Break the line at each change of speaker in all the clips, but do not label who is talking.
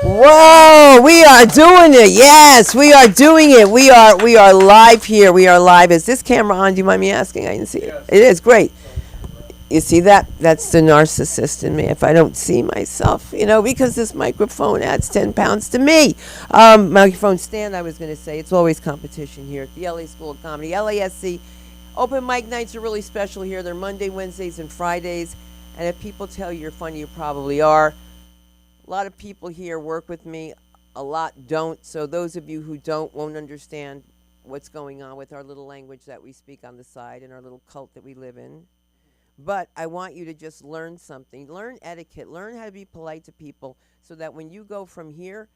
Whoa, we are doing it. Yes, we are doing it. We are live here. We are live. Is this camera on? Do you mind me asking? I didn't see it. It is great. You see that? That's the narcissist in me. If I don't see myself, because this microphone adds 10 pounds to me. Microphone stand, I was going to say. It's always competition here at the LA School of Comedy, LASC. Open mic nights are really special here. They're Monday, Wednesdays, and Fridays. And if people tell you you're funny, you probably are. A lot of people here work with me. A lot don't. So those of you who don't won't understand what's going on with our little language that we speak on the side and our little cult that we live in. But I want you to just learn something. Learn etiquette. Learn how to be polite to people so that when you go from here,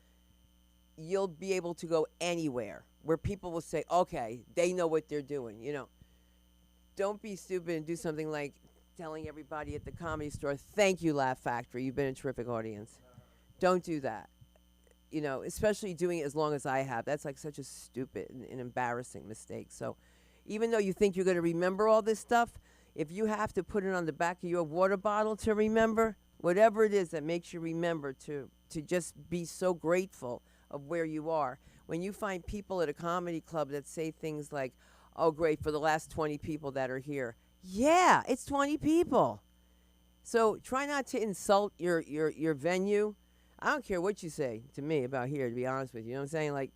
you'll be able to go anywhere where people will say, okay, they know what they're doing. Don't be stupid and do something like telling everybody at the Comedy Store, thank you, Laugh Factory. You've been a terrific audience. Don't do that. Especially doing it as long as I have. That's like such a stupid and embarrassing mistake. So even though you think you're going to remember all this stuff, if you have to put it on the back of your water bottle to remember, whatever it is that makes you remember to just be so grateful of where you are. When you find people at a comedy club that say things like, oh, great, for the last 20 people that are here. Yeah, it's 20 people. So try not to insult your venue. I don't care what you say to me about here, to be honest with you. You know what I'm saying? Like,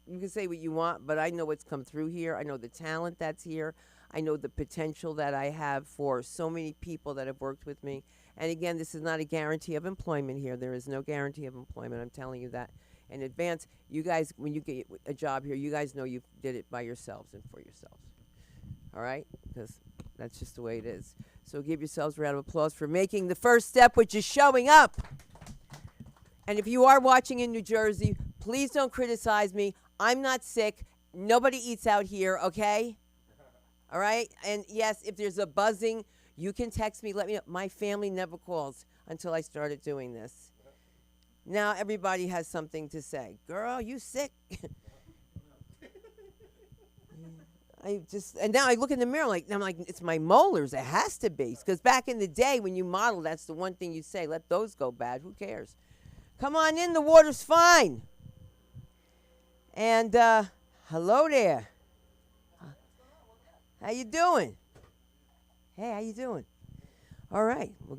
you can say what you want, but I know what's come through here. I know the talent that's here. I know the potential that I have for so many people that have worked with me. And again, this is not a guarantee of employment here. There is no guarantee of employment. I'm telling you that in advance. You guys, when you get a job here, you guys know you did it by yourselves and for yourselves. All right? Because that's just the way it is. So give yourselves a round of applause for making the first step, which is showing up. And if you are watching in New Jersey, please don't criticize me. I'm not sick. Nobody eats out here, okay? All right? And yes, if there's a buzzing, you can text me. Let me know. My family never calls until I started doing this. Now everybody has something to say. Girl, you sick? And now I look in the mirror I'm like, it's my molars. It has to be. Because back in the day when you model, that's the one thing you say. Let those go bad. Who cares? Come on in. The water's fine. And hello there. How you doing? Hey, how you doing? All right. We're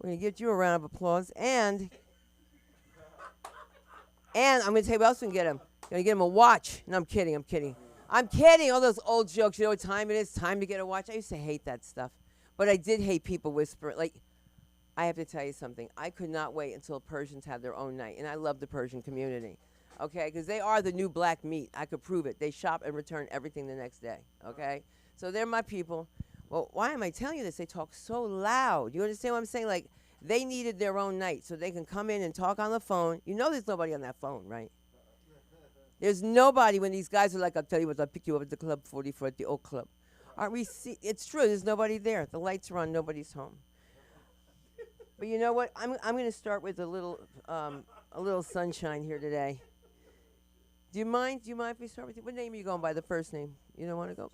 going to get you a round of applause. And I'm going to tell you what else we can get him. Going to get him a watch. No, I'm kidding. I'm kidding. All those old jokes. You know what time it is? Time to get a watch. I used to hate that stuff. But I did hate people whispering. Like, I have to tell you something. I could not wait until Persians had their own night. And I love the Persian community. Okay? Because they are the new black meat. I could prove it. They shop and return everything the next day. Okay? So they're my people. Well, why am I telling you this? They talk so loud. You understand what I'm saying? Like, they needed their own night so they can come in and talk on the phone. You know there's nobody on that phone, right? There's nobody when these guys are like, I'll tell you what, I'll pick you up at the Club 44 at the Oak Club. Aren't we it's true, there's nobody there. The lights are on, nobody's home. But you know what? I'm going to start with a little sunshine here today. Do you mind if we start with you? What name are you going by, the first name? You don't want to go?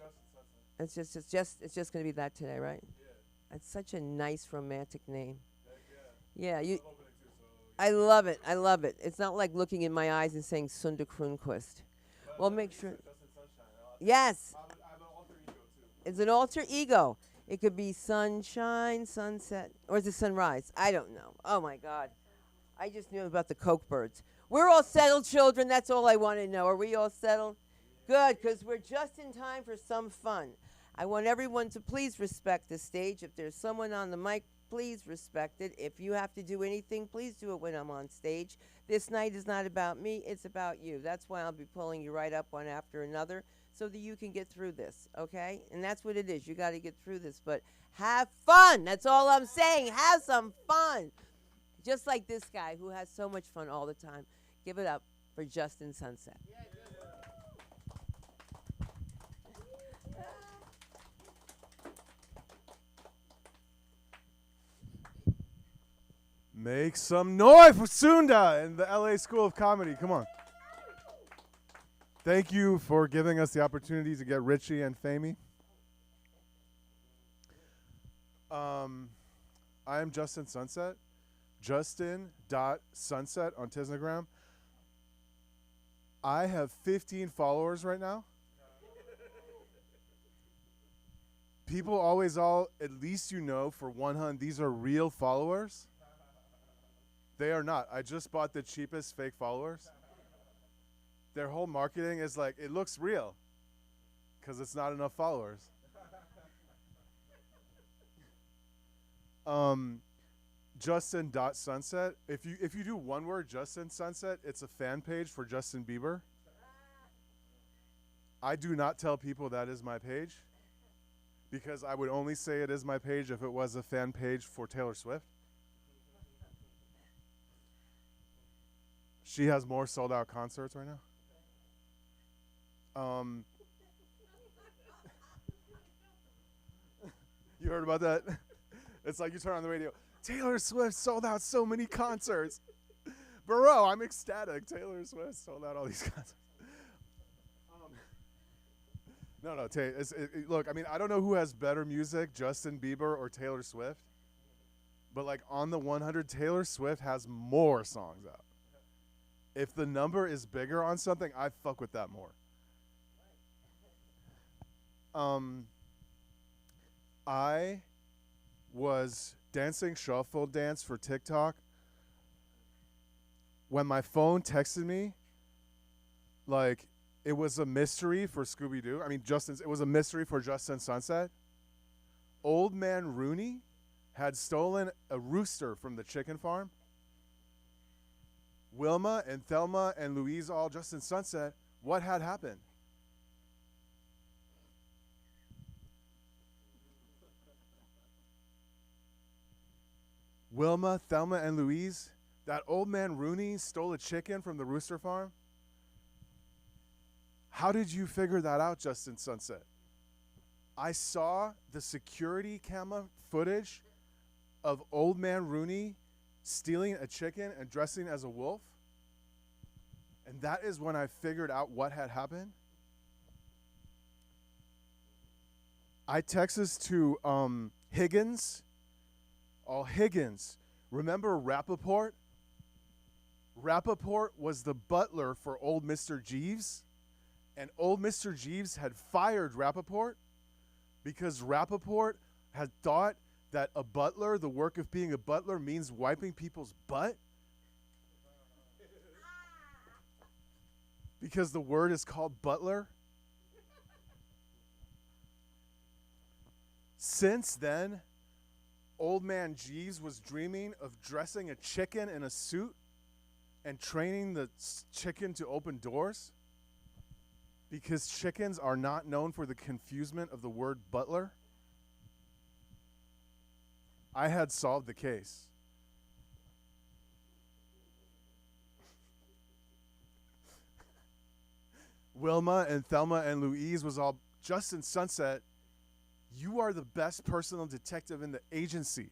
It's just going to be that today, right? Yeah. That's such a nice romantic name. Yeah, I love it. It's not like looking in my eyes and saying Sunda Kronquist. Well, make sure. Yes. I have an alter ego, too. It's an alter ego. It could be sunshine, sunset, or is it sunrise? I don't know. Oh, my God. I just knew about the Coke birds. We're all settled, children. That's all I want to know. Are we all settled? Good, because we're just in time for some fun. I want everyone to please respect the stage. If there's someone on the mic, please respect it. If you have to do anything, please do it when I'm on stage. This night is not about me. It's about you. That's why I'll be pulling you right up one after another so that you can get through this, okay? And that's what it is. You got to get through this. But have fun. That's all I'm saying. Have some fun. Just like this guy who has so much fun all the time. Give it up for Justin Sunset. Yeah.
Make some noise for Sunda and the LA School of Comedy. Come on. Thank you for giving us the opportunity to get Richie and Famey. I am Justin Sunset. Justin.sunset on Tisnagram. I have 15 followers right now. People always at least for 100, these are real followers. They are not. I just bought the cheapest fake followers. Their whole marketing is like, it looks real because it's not enough followers. Justin.sunset. If you do one word, Justin Sunset, it's a fan page for Justin Bieber. I do not tell people that is my page because I would only say it is my page if it was a fan page for Taylor Swift. She has more sold out concerts right now. You heard about that? It's like you turn on the radio. Taylor Swift sold out so many concerts. Bro, I'm ecstatic. Taylor Swift sold out all these concerts. No. Look, I mean, I don't know who has better music, Justin Bieber or Taylor Swift. But like on the 100, Taylor Swift has more songs out. If the number is bigger on something, I fuck with that more. I was dancing shuffle dance for TikTok when my phone texted me like it was a mystery for Scooby-Doo. I mean, it was a mystery for Justin Sunset. Old man Rooney had stolen a rooster from the chicken farm. Wilma and Thelma and Louise all Justin Sunset. What had happened? Wilma, Thelma, and Louise, that old man Rooney stole a chicken from the rooster farm? How did you figure that out, Justin Sunset? I saw the security camera footage of old man Rooney stealing a chicken and dressing as a wolf. And that is when I figured out what had happened. I texted to Higgins. Higgins. Remember Rappaport? Rappaport was the butler for old Mr. Jeeves. And old Mr. Jeeves had fired Rappaport because Rappaport had thought that a butler, the work of being a butler, means wiping people's butt. Because the word is called butler. Since then, old man Jeeves was dreaming of dressing a chicken in a suit and training the chicken to open doors because chickens are not known for the confusement of the word butler. I had solved the case. Wilma and Thelma and Louise was all Justin Sunset. You are the best personal detective in the agency.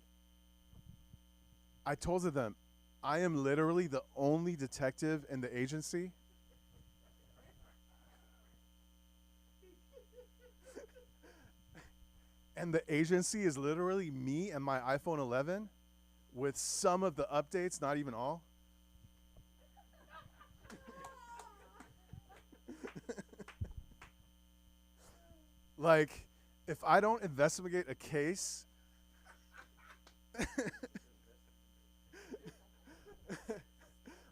I told them, I am literally the only detective in the agency. And the agency is literally me and my iPhone 11 with some of the updates, not even all. Like, if I don't investigate a case,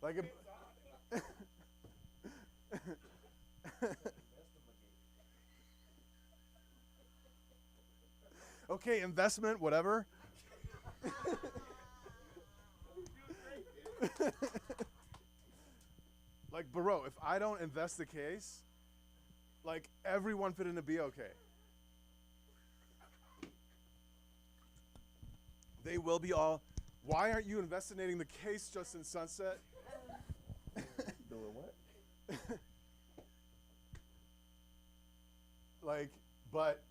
like okay, investment, whatever. Like, bro, if I don't invest the case, like, everyone fit in to be okay. They will be all, why aren't you investigating the case, Justin Sunset?
Doing what?
Like, but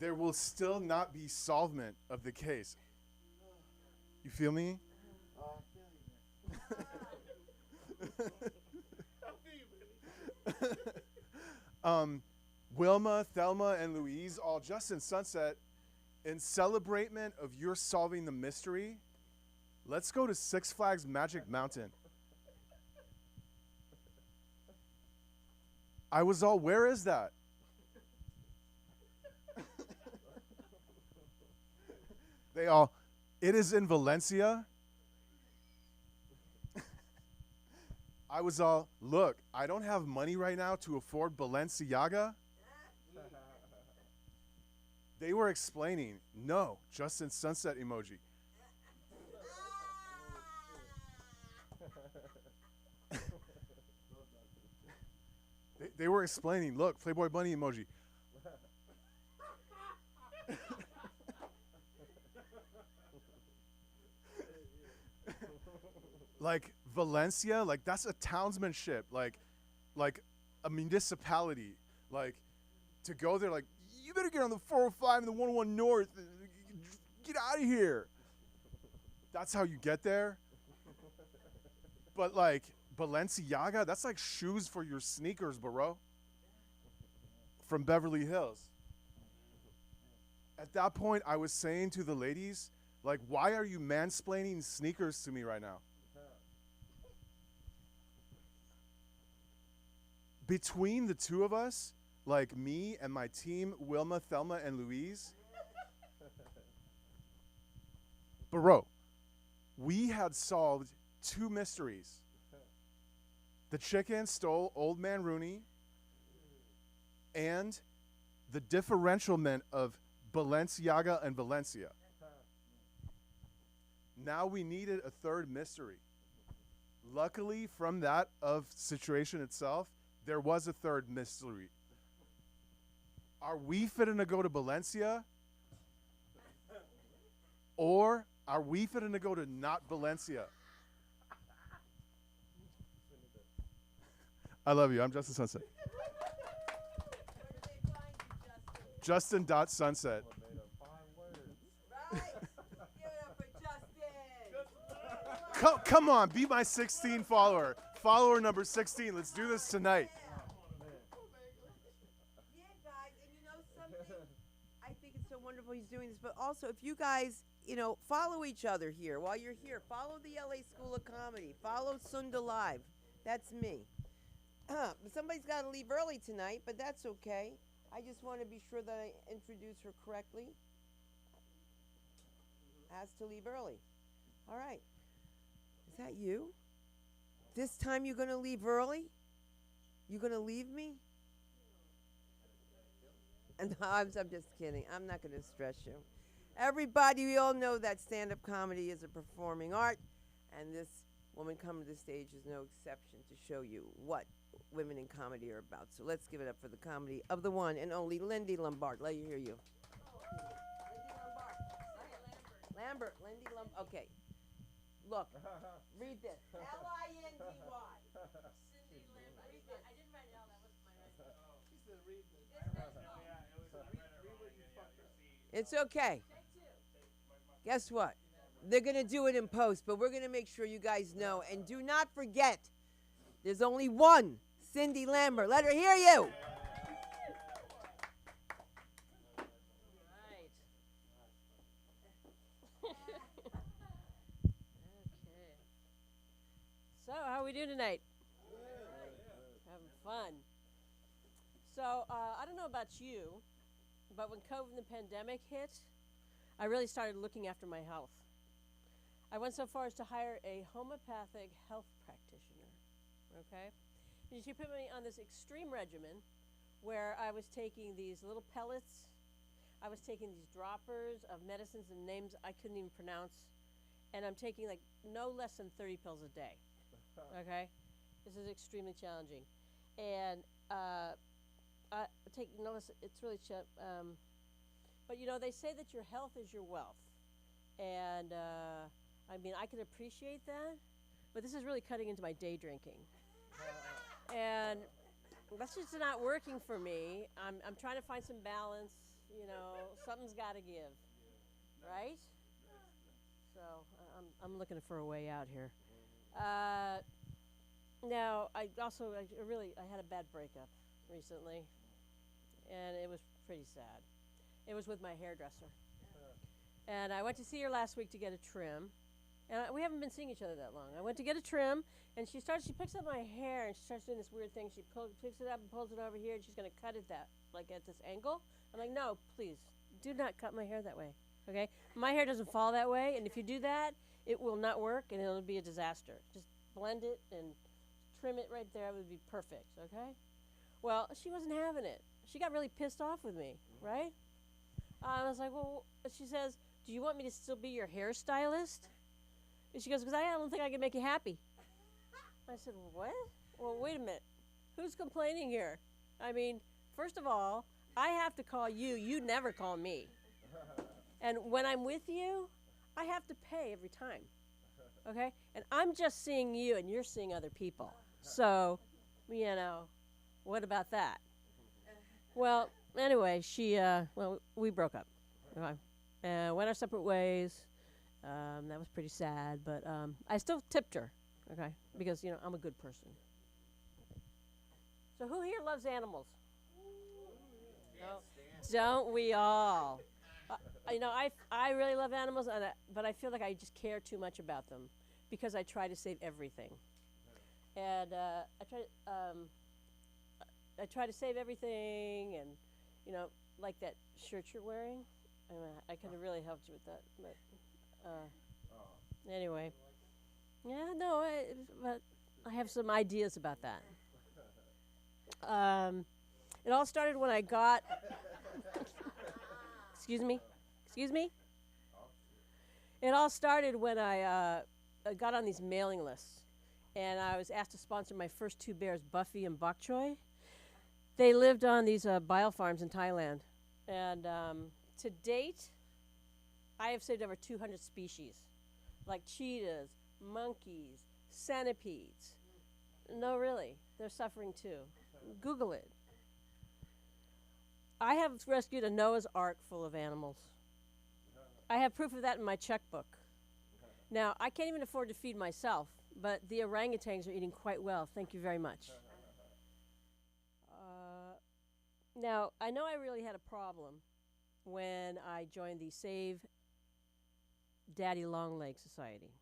there will still not be solvement of the case. You feel me? Wilma, Thelma, and Louise, all Justin Sunset, in celebration of your solving the mystery, let's go to Six Flags Magic Mountain. I was all, where is that? They all, it is in Valencia. I was all, look, I don't have money right now to afford Balenciaga. They were explaining, no, Justin Sunset emoji. They were explaining, look, Playboy Bunny emoji. Like Valencia, like that's a townsmanship, like a municipality. Like to go there, like you better get on the 405 and the 101 North. Get out of here. That's how you get there. But like Balenciaga, that's like shoes for your sneakers, bro. From Beverly Hills. At that point, I was saying to the ladies, like, why are you mansplaining sneakers to me right now? Between the two of us, like me and my team, Wilma, Thelma, and Louise, bro, we had solved 2 mysteries. The chicken stole Old Man Rooney, and the differentialment of Balenciaga and Valencia. Now we needed a third mystery. Luckily, from that of situation itself, there was a third mystery. Are we fitting to go to Valencia? Or are we fitting to go to not Valencia? I love you. I'm Justin Sunset. Justin.sunset.
Right? Give it up for Justin.
Come on, be my 16 follower. Follower number 16. Let's do this tonight.
Yeah, guys, and you know something? I think it's so wonderful he's doing this, but also if you guys, follow each other here while you're here. Follow the LA School of Comedy. Follow Sunda Live. That's me. Somebody's got to leave early tonight, but that's okay. I just want to be sure that I introduce her correctly. Has to leave early. All right. Is that you? This time you're going to leave early? You going to leave me? And no, I'm just kidding. I'm not going to stress you. Everybody, we all know that stand-up comedy is a performing art, and this woman coming to the stage is no exception to show you what women in comedy are about. So let's give it up for the comedy of the one and only Lindy Lombard. Let you hear you. Lindy Lombard. Lambert. Lindy Lombard. Okay. Look. Read this. Lindy.
Cindy Lambert. Read this. I didn't write it out. That was my writing. She said read this.
It's okay. Guess what? They're going to do it in post, but we're going to make sure you guys know. And do not forget, there's only one Cindy Lambert. Let her hear you.
Right. Okay. So, how are we doing tonight? Having fun. So, I don't know about you, but when COVID and the pandemic hit, I really started looking after my health. I went so far as to hire a homeopathic health practitioner, okay? And she put me on this extreme regimen where I was taking these little pellets, I was taking these droppers of medicines and names I couldn't even pronounce, and I'm taking like no less than 30 pills a day, okay? This is extremely challenging. And I take no less, it's really, but they say that your health is your wealth. And I mean, I can appreciate that, but this is really cutting into my day drinking. And that's just not working for me. I'm trying to find some balance, something's got to give, right? So I'm looking for a way out here. Now, I had a bad breakup recently, and it was pretty sad. It was with my hairdresser. And I went to see her last week to get a trim, And we haven't been seeing each other that long. I went to get a trim, and she picks up my hair, and she starts doing this weird thing. She picks it up and pulls it over here, and she's going to cut it like at this angle. I'm like, no, please, do not cut my hair that way, okay? My hair doesn't fall that way, and if you do that, it will not work, and it'll be a disaster. Just blend it and trim it right there. It would be perfect, okay? Well, she wasn't having it. She got really pissed off with me, right? I was like, well, she says, do you want me to still be your hairstylist? And she goes, because I don't think I can make you happy. I said, what? Well, wait a minute. Who's complaining here? I mean, first of all, I have to call you. You never call me. And when I'm with you, I have to pay every time. Okay? And I'm just seeing you, and you're seeing other people. So, what about that? Well, anyway, we broke up. Okay? Went our separate ways. That was pretty sad, but I still tipped her, okay? Because, I'm a good person. So who here loves animals? No. Don't we all? I really love animals, but I feel like I just care too much about them because I try to save everything. And I try to save everything, and, like that shirt you're wearing. I could have really helped you with that, but anyway. Yeah, no, but I have some ideas about that. It all started when I got. Excuse me. It all started when I got on these mailing lists, and I was asked to sponsor my first two bears, Buffy and Bok Choy. They lived on these biofarms in Thailand, and to date, I have saved over 200 species, like cheetahs, monkeys, centipedes. No, really, they're suffering too. Google it. I have rescued a Noah's Ark full of animals. I have proof of that in my checkbook. Now, I can't even afford to feed myself, but the orangutans are eating quite well. Thank you very much. Now, I know I really had a problem when I joined the Save Daddy Longleg Society.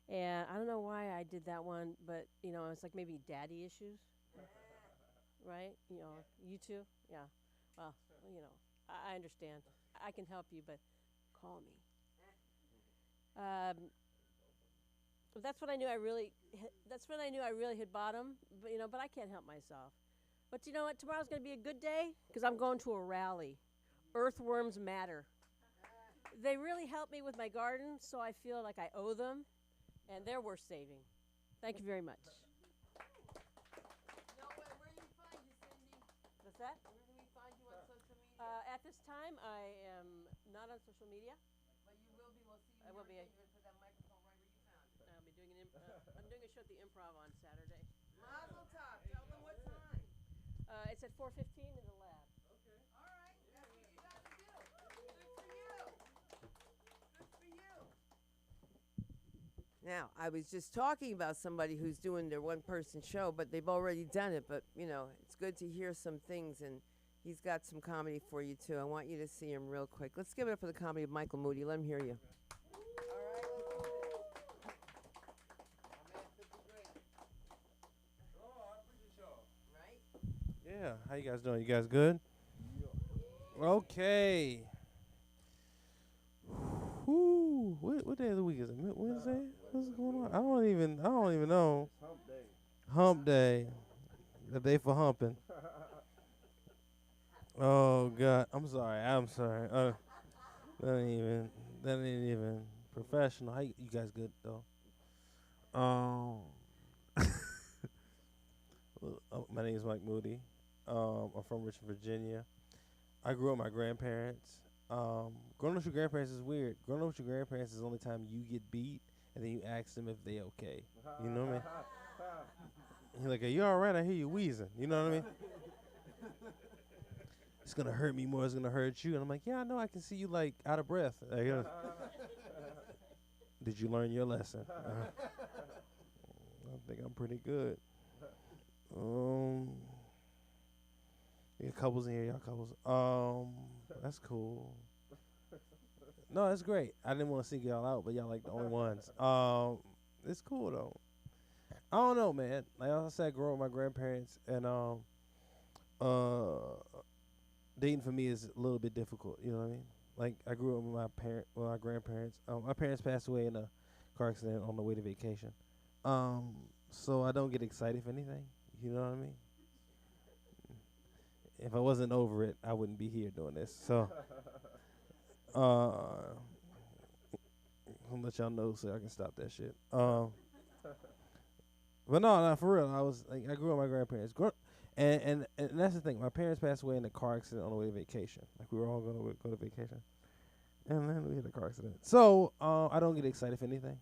And I don't know why I did that one, but, it's like maybe daddy issues, right? You too? Yeah. Well, I understand. I can help you, but call me. That's when I knew I really hit bottom, but I can't help myself. But you know what? Tomorrow's going to be a good day because I'm going to a rally. Earthworms matter. They really help me with my garden, so I feel like I owe them, and they're worth saving. Thank you very much.
Where you find you, Cindy?
What's that?
Where can we find you on social media?
At this time, I am not on social media.
But you will be. We'll see you.
I will be.
You're going to put that microphone right where you found it.
I'll be doing I'm doing a show at the Improv on Saturday.
Mazel tov. Tell them what time.
It's at 4:15 in the lab.
Okay. All right. That's what you got to do. Good for you. Good for you. Now, I was just talking about somebody who's doing their one-person show, but they've already done it. But, it's good to hear some things, and he's got some comedy for you, too. I want you to see him real quick. Let's give it up for the comedy of Michael Moody. Let him hear you.
Yeah, how you guys doing? You guys good? Okay. Whoo, what day of the week is it? Wednesday? What's going on? I don't even know.
Hump day.
Hump day. The day for humping. Oh God, I'm sorry. That ain't even professional. How you guys good though? My name is Mike Moody. I'm from Richmond, Virginia. I grew up with my grandparents. Growing up with your grandparents is weird. Growing up with your grandparents is the only time you get beat, and then you ask them if they okay. You know what I mean? He's like, "Are you all right? I hear you wheezing." You know what I mean? It's gonna hurt me more. It's gonna hurt you. And I'm like, "Yeah, I know. I can see you like out of breath." Did you learn your lesson? I think I'm pretty good. Yeah, couples in here, y'all couples. That's cool. No, it's great. I didn't want to single y'all out, but y'all like the only ones. It's cool though. I don't know, man. Like I said, growing up with my grandparents and uh, dating for me is a little bit difficult. You know what I mean? Like I grew up with my grandparents. My parents passed away in a car accident on the way to vacation. So I don't get excited for anything. You know what I mean? If I wasn't over it, I wouldn't be here doing this. So, I'll let y'all know so I can stop that shit. But no, for real. I was like, I grew up with my grandparents. And that's the thing. My parents passed away in a car accident on the way to vacation. Like we were all gonna go to vacation, and then we had a car accident. So I don't get excited for anything.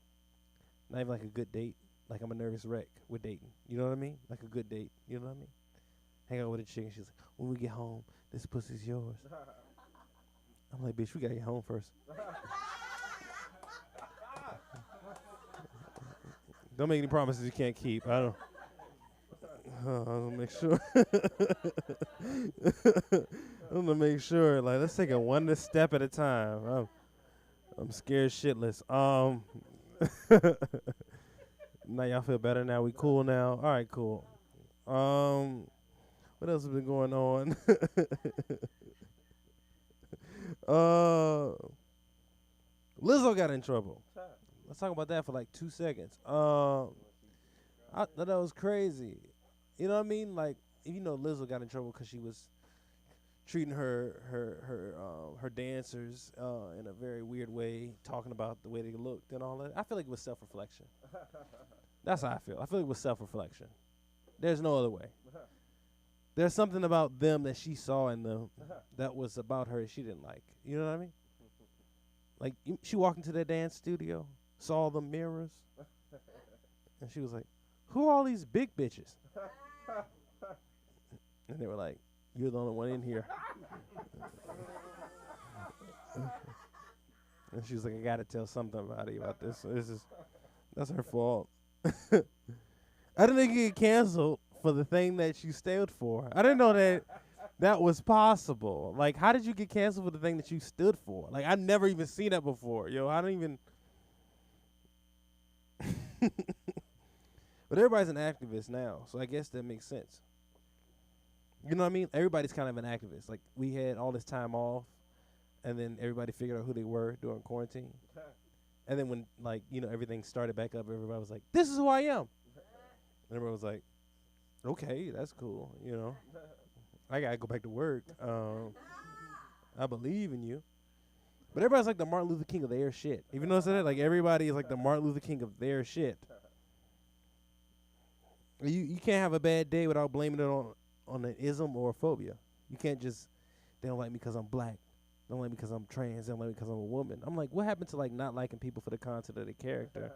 Not even like a good date. Like I'm a nervous wreck with dating. You know what I mean? Like a good date. You know what I mean? Hang out with a chick and she's like, when we get home, this pussy's yours. I'm like, bitch, we gotta get home first. Don't make any promises you can't keep. I don't make sure. I'm gonna make sure. Like, let's take it one step at a time. I'm scared shitless. Now y'all feel better now. We cool now. All right, cool. What else has been going on? Lizzo got in trouble. Let's talk about that for like 2 seconds. I thought that was crazy. You know what I mean? Like, you know, Lizzo got in trouble because she was treating her dancers in a very weird way, talking about the way they looked and all that. I feel like it was self-reflection. That's how I feel. I feel like it was self-reflection. There's no other way. There's something about them that she saw in them that was about her she didn't like. You know what I mean? Like, she walked into that dance studio, saw the mirrors, and she was like, who are all these big bitches? And they were like, you're the only one in here. And she was like, I got to tell something about this. That's her fault. I didn't think you get canceled for the thing that you stood for. I didn't know that was possible. Like, how did you get canceled for the thing that you stood for? Like, I've never even seen that before. I don't even. But everybody's an activist now, so I guess that makes sense. You know what I mean? Everybody's kind of an activist. Like, we had all this time off, and then everybody figured out who they were during quarantine. And then when, like, everything started back up, everybody was like, this is who I am. And everybody was like, okay, that's cool, I got to go back to work. I believe in you. But everybody's like the Martin Luther King of their shit. Even though I said that, like, everybody is like the Martin Luther King of their shit. You can't have a bad day without blaming it on an ism or a phobia. You can't just, they don't like me because I'm black. They don't like me because I'm trans. They don't like me because I'm a woman. I'm like, what happened to, like, not liking people for the content of their character?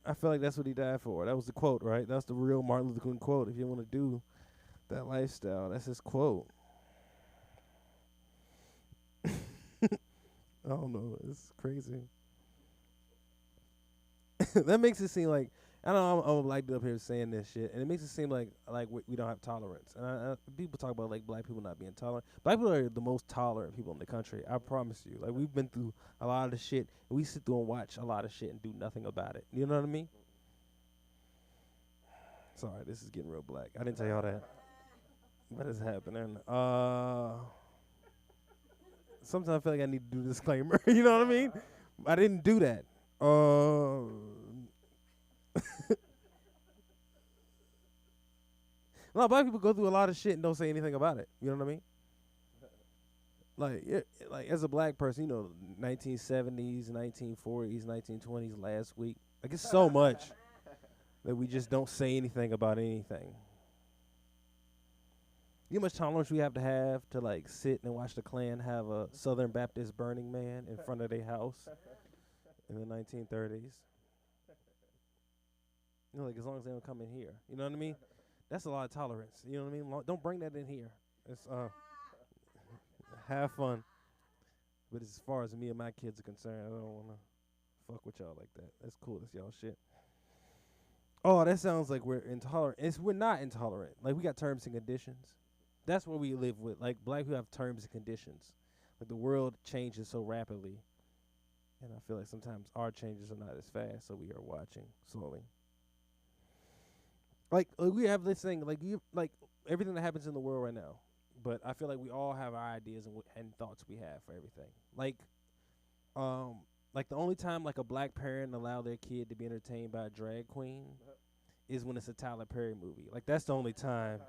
I feel like that's what he died for. That was the quote, right? That's the real Martin Luther King quote. If you want to do that lifestyle, that's his quote. I don't know. It's crazy. That makes it seem like, I know I'm like up here saying this shit, and it makes it seem like we don't have tolerance. And people talk about, like, black people not being tolerant. Black people are the most tolerant people in the country. I promise you. Like, we've been through a lot of the shit, and we sit through and watch a lot of shit and do nothing about it. You know what I mean? Sorry, this is getting real black. I didn't tell y'all that. What is happening? Sometimes I feel like I need to do a disclaimer. You know what I mean? I didn't do that. No, black people go through a lot of shit and don't say anything about it. You know what I mean? Like as a black person, 1970s, 1940s, 1920s, last week. Like, it's so much that we just don't say anything about anything. You know how much tolerance we have to like sit and watch the Klan have a Southern Baptist Burning Man in front of their house in the 1930s. Like, as long as they don't come in here. You know what I mean? That's a lot of tolerance. You know what I mean? Don't bring that in here. It's have fun. But as far as me and my kids are concerned, I don't want to fuck with y'all like that. That's cool. That's y'all shit. Oh, that sounds like we're intolerant. We're not intolerant. Like, we got terms and conditions. that's what we live with. Like black people have terms and conditions. Like the world changes so rapidly, and I feel like sometimes our changes are not as fast, so we are watching slowly. Like we have this thing, like you, like everything that happens in the world right now. But I feel like we all have our ideas and thoughts we have for everything. Um, like the only time like a black parent allow their kid to be entertained by a drag queen is when it's a Tyler Perry movie. Like that's the only time.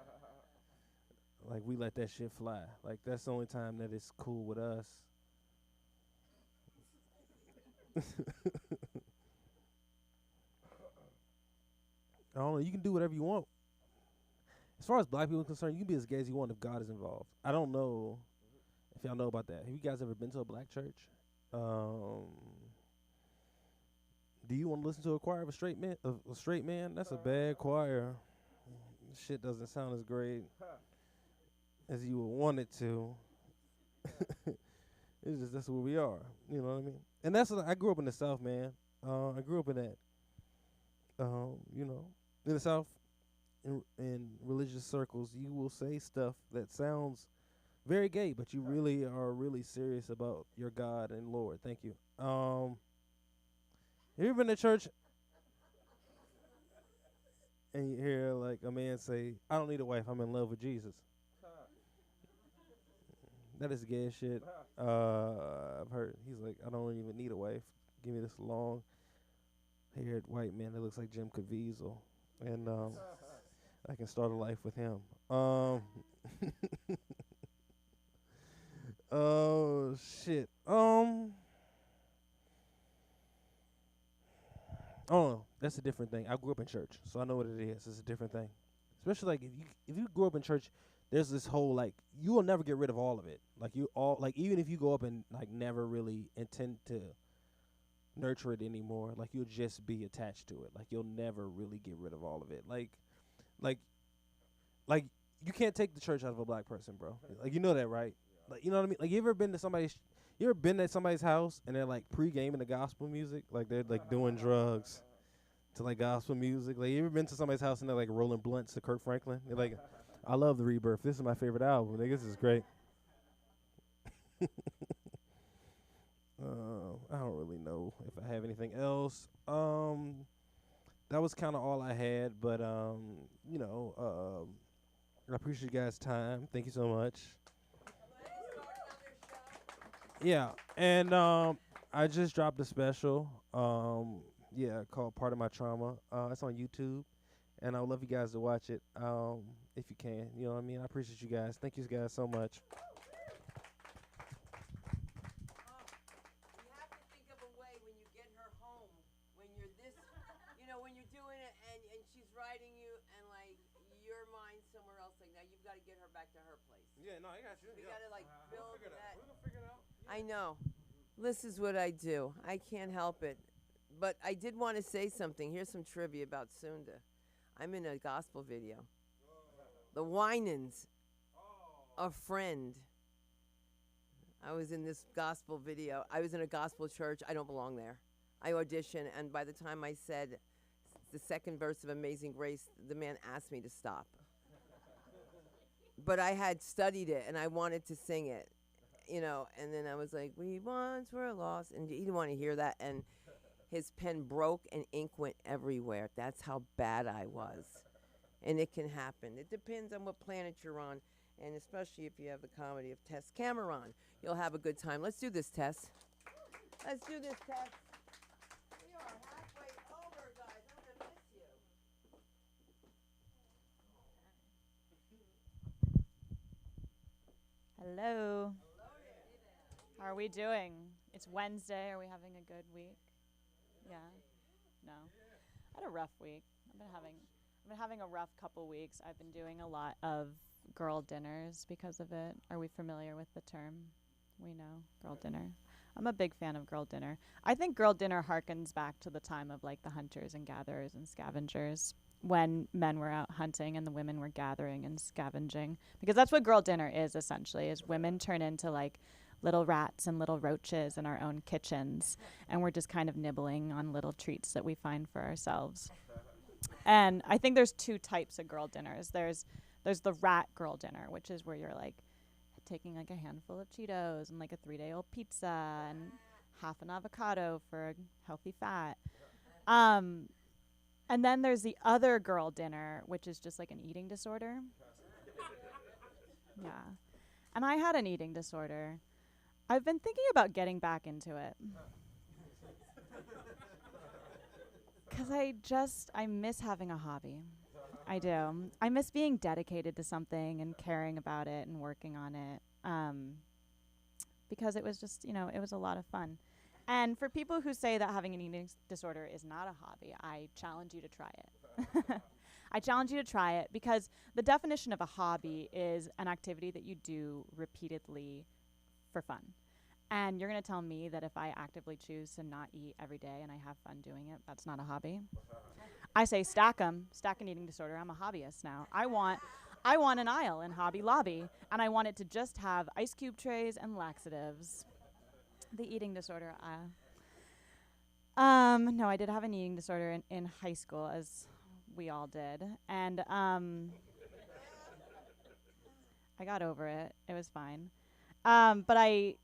Like we let that shit fly. Like that's the only time that it's cool with us. I don't know. You can do whatever you want. As far as black people are concerned, you can be as gay as you want if God is involved. I don't know if y'all know about that. Have you guys ever been to a black church? Do you want to listen to a choir of a straight man? A straight man? That's a bad choir. Shit doesn't sound as great as you would want it to. It's just that's where we are. You know what I mean? And that's what I grew up in the South, man. I grew up in that. You know, in the South, in religious circles, you will say stuff that sounds very gay, but you really are really serious about your God and Lord. Thank you. Have you ever been to church and you hear like a man say, "I don't need a wife. I'm in love with Jesus." That is gay as shit. I've heard. He's like, "I don't even need a wife. Give me this long-haired white man that looks like Jim Caviezel, and I can start a life with him." Oh shit. Oh, that's a different thing. I grew up in church, so I know what it is. It's a different thing. Especially like if you grew up in church, there's this whole like you will never get rid of all of it. Like you all like even if you go up and like never really intend to nurture it anymore, like you'll just be attached to it. Like you'll never really get rid of all of it. Like like you can't take the church out of a black person, bro. Like you know that, right? Like you know what I mean? Like you ever been at somebody's house and they're like pre-gaming the gospel music? Like they're like doing drugs to like gospel music. Like you ever been to somebody's house and they're like rolling blunts to Kirk Franklin? They're like, "I love the Rebirth. This is my favorite album. Nigga, this is great." I don't really know if I have anything else. That was kind of all I had, but you know, I appreciate you guys' time. Thank you so much. Yeah, and I just dropped a special. Yeah, called "Part of My Trauma." It's on YouTube, and I would love you guys to watch it. If you can, you know what I mean. I appreciate you guys. Thank you guys so much.
You have to think of a way when you get her home, when you're this, you know, when you're doing it and she's riding you and like your mind's somewhere else. Like now you've got to get her back to her place.
Yeah, no, I got you.
We got to like build that.
We're gonna figure it out.
I know. This is what I do. I can't help it. But I did want to say something. Here's some trivia about Sunda. I'm in a gospel video. The Winans, a friend. I was in this gospel video. I was in a gospel church. I don't belong there. I auditioned, and by the time I said the second verse of Amazing Grace, the man asked me to stop. But I had studied it, and I wanted to sing it, you know, and then I was like, "We once were lost," and he didn't want to hear that, and his pen broke and ink went everywhere. That's how bad I was. And it can happen. It depends on what planet you're on, and especially if you have the comedy of Tess Cameron. You'll have a good time. Let's do this, Tess. Let's do this, Tess. We are halfway over, guys. I'm going to miss you.
Hello. How are we doing? It's Wednesday. Are we having a good week? Yeah. No. I had a rough week. I've been having a rough couple weeks. I've been doing a lot of girl dinners because of it. Are we familiar with the term? We know girl dinner. I'm a big fan of girl dinner. I think girl dinner harkens back to the time of like the hunters and gatherers and scavengers, when men were out hunting and the women were gathering and scavenging, because that's what girl dinner is essentially, is women turn into like little rats and little roaches in our own kitchens, and we're just kind of nibbling on little treats that we find for ourselves. And I think there's two types of girl dinners. There's There's the rat girl dinner, which is where you're like taking like a handful of Cheetos and like a 3-day-old pizza and half an avocado for a healthy fat. And then there's the other girl dinner, which is just like an eating disorder. Yeah. And I had an eating disorder. I've been thinking about getting back into it. Because I miss having a hobby. I do. I miss being dedicated to something and caring about it and working on it. Because it was just, it was a lot of fun. And for people who say that having an eating disorder is not a hobby, I challenge you to try it. I challenge you to try it because the definition of a hobby is an activity that you do repeatedly for fun. And you're going to tell me that if I actively choose to not eat every day and I have fun doing it, that's not a hobby? I say stack an eating disorder. I'm a hobbyist now. I want an aisle in Hobby Lobby, and I want it to just have ice cube trays and laxatives. The eating disorder. No, I did have an eating disorder in high school, as we all did. And I got over it. It was fine. But a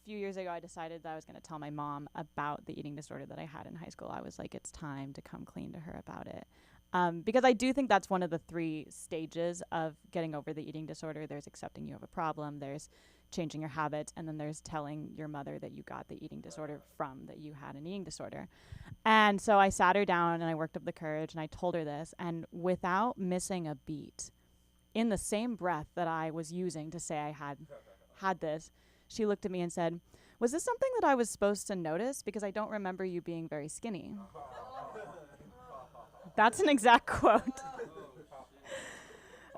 few years ago, I decided that I was going to tell my mom about the eating disorder that I had in high school. I was like, it's time to come clean to her about it. Because I do think that's one of the 3 stages of getting over the eating disorder. There's accepting you have a problem, there's changing your habits, and then there's telling your mother that you got the eating disorder from that you had an eating disorder. And so I sat her down and I worked up the courage and I told her this, and without missing a beat, in the same breath that I was using to say I had this, she looked at me and said, "Was this something that I was supposed to notice? Because I don't remember you being very skinny." That's an exact quote.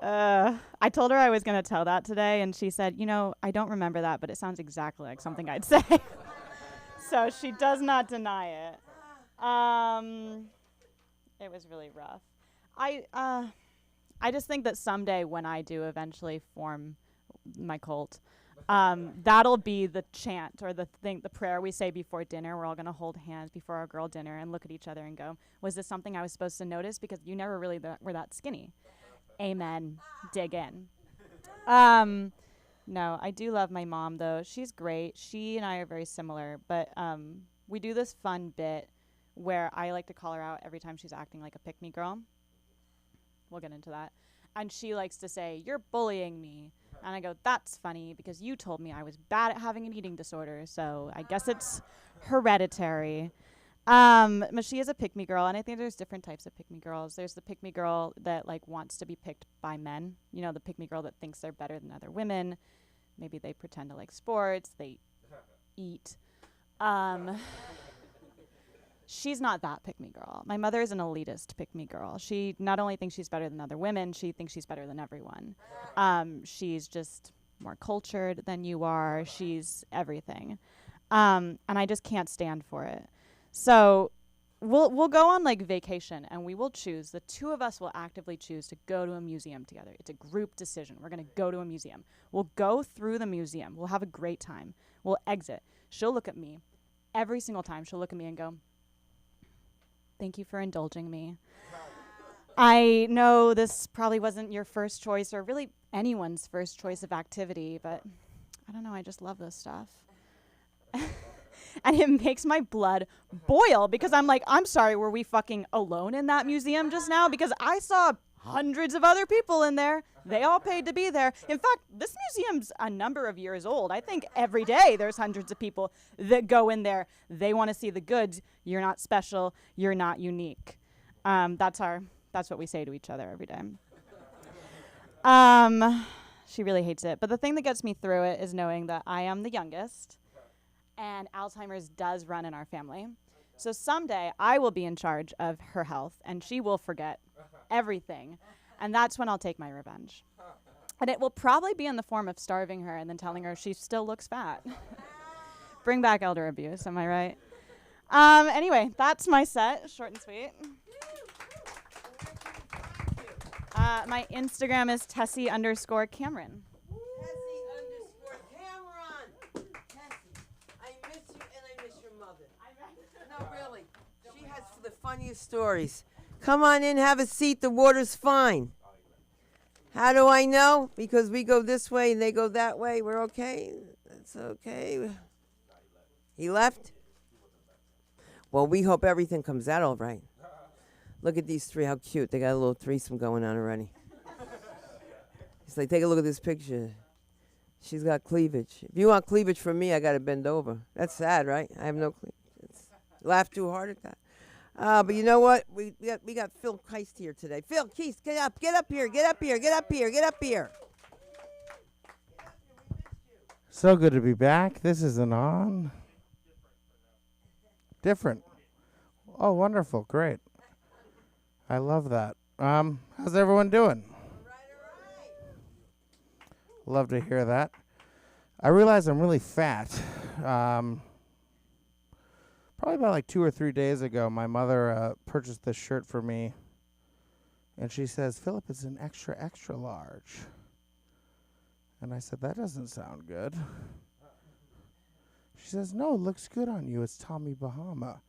I told her I was going to tell that today, and she said, I don't remember that, but it sounds exactly like something I'd say. So she does not deny it. It was really rough. I just think that someday when I do eventually form my cult, that'll be the chant or the prayer we say before dinner. We're all going to hold hands before our girl dinner and look at each other and go, was this something I was supposed to notice? Because you never really were that skinny. Amen. Dig in. No, I do love my mom, though. She's great. She and I are very similar, but we do this fun bit where I like to call her out every time she's acting like a pick-me girl. We'll get into that. And she likes to say, "You're bullying me." And I go, "That's funny because you told me I was bad at having an eating disorder, so I guess it's hereditary." But she is a pick-me girl, and I think there's different types of pick-me girls. There's the pick-me girl that wants to be picked by men. The pick-me girl that thinks they're better than other women. Maybe they pretend to like sports. They eat. She's not that pick-me girl. My mother is an elitist pick-me girl. She not only thinks she's better than other women, she thinks she's better than everyone. She's just more cultured than you are. She's everything. And I just can't stand for it. So we'll go on vacation, and we will choose. The 2 of us will actively choose to go to a museum together. It's a group decision. We're going to go to a museum. We'll go through the museum. We'll have a great time. We'll exit. She'll look at me. Every single time she'll look at me and go, "Thank you for indulging me. I know this probably wasn't your first choice or really anyone's first choice of activity, but I don't know, I just love this stuff." And it makes my blood boil because I'm like, I'm sorry, were we fucking alone in that museum just now? Because I saw hundreds of other people in there. They all paid to be there. In fact, this museum's a number of years old. I think every day there's hundreds of people that go in there. They want to see the goods. You're not special. You're not unique. That's what we say to each other every day. She really hates it. But the thing that gets me through it is knowing that I am the youngest and Alzheimer's does run in our family. So someday I will be in charge of her health and she will forget everything. And that's when I'll take my revenge. And it will probably be in the form of starving her and then telling her she still looks fat. Bring back elder abuse, am I right? Anyway, that's my set, short and sweet. My Instagram is Tessie_Cameron.
Tessie_Cameron. Tessie, I miss you and I miss your mother. No, really. She has the funniest stories. Come on in, have a seat. The water's fine. How do I know? Because we go this way and they go that way. We're okay. That's okay. He left? Well, we hope everything comes out all right. Look at these three. How cute. They got a little threesome going on already. He's like, take a look at this picture. She's got cleavage. If you want cleavage from me, I got to bend over. That's sad, right? I have no cleavage. Laugh too hard at that. But you know what? We got Phil Keist here today. Phil Keist, get up here, get up here, get up here, get up here.
So good to be back. This isn't on. Different. Oh, wonderful. Great. I love that. How's everyone doing? Love to hear that. I realize I'm really fat. Probably about like 2 or 3 days ago, my mother purchased this shirt for me. And she says, Philip, it's an extra, extra large. And I said, that doesn't sound good. She says, no, it looks good on you. It's Tommy Bahama.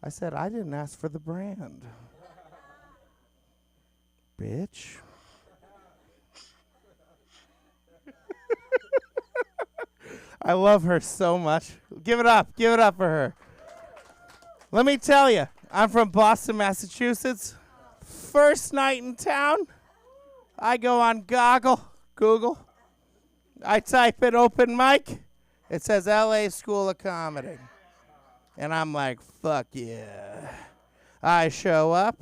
I said, I didn't ask for the brand. Bitch. I love her so much. Give it up for her. Let me tell you, I'm from Boston, Massachusetts. First night in town, I go on Google. I type in open mic. It says LA School of Comedy. And I'm like, fuck yeah. I show up.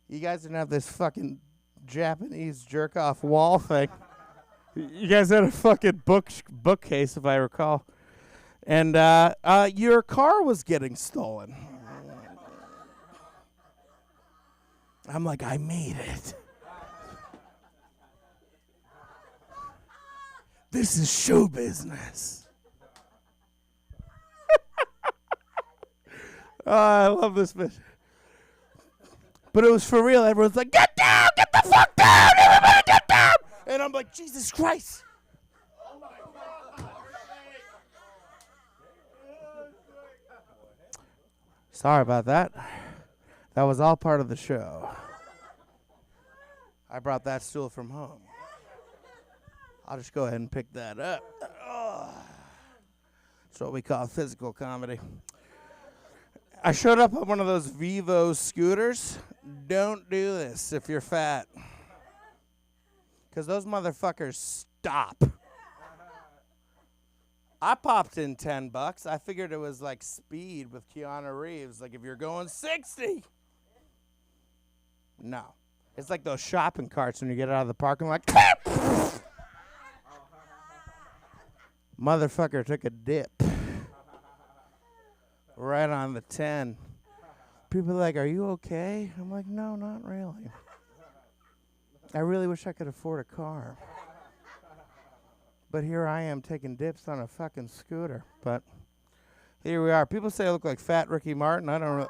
You guys didn't have this fucking Japanese jerk-off wall thing. You guys had a fucking bookcase, if I recall. And your car was getting stolen. I'm like, I made it. This is show business. Oh, I love this bitch. But it was for real. Everyone's like, get down! Get the fuck down! Everybody get down! And I'm like, Jesus Christ. Sorry about that. That was all part of the show. I brought that stool from home. I'll just go ahead and pick that up. Oh. That's what we call physical comedy. I showed up on one of those Vivo scooters. Don't do this if you're fat. Because those motherfuckers stop. I popped in $10. I figured it was like Speed with Keanu Reeves. Like if you're going 60. No. It's like those shopping carts when you get out of the parking lot. Motherfucker took a dip. Right on the 10. People are like, are you okay? I'm like, no, not really. I really wish I could afford a car. But here I am taking dips on a fucking scooter. But here we are. People say I look like fat Ricky Martin. I don't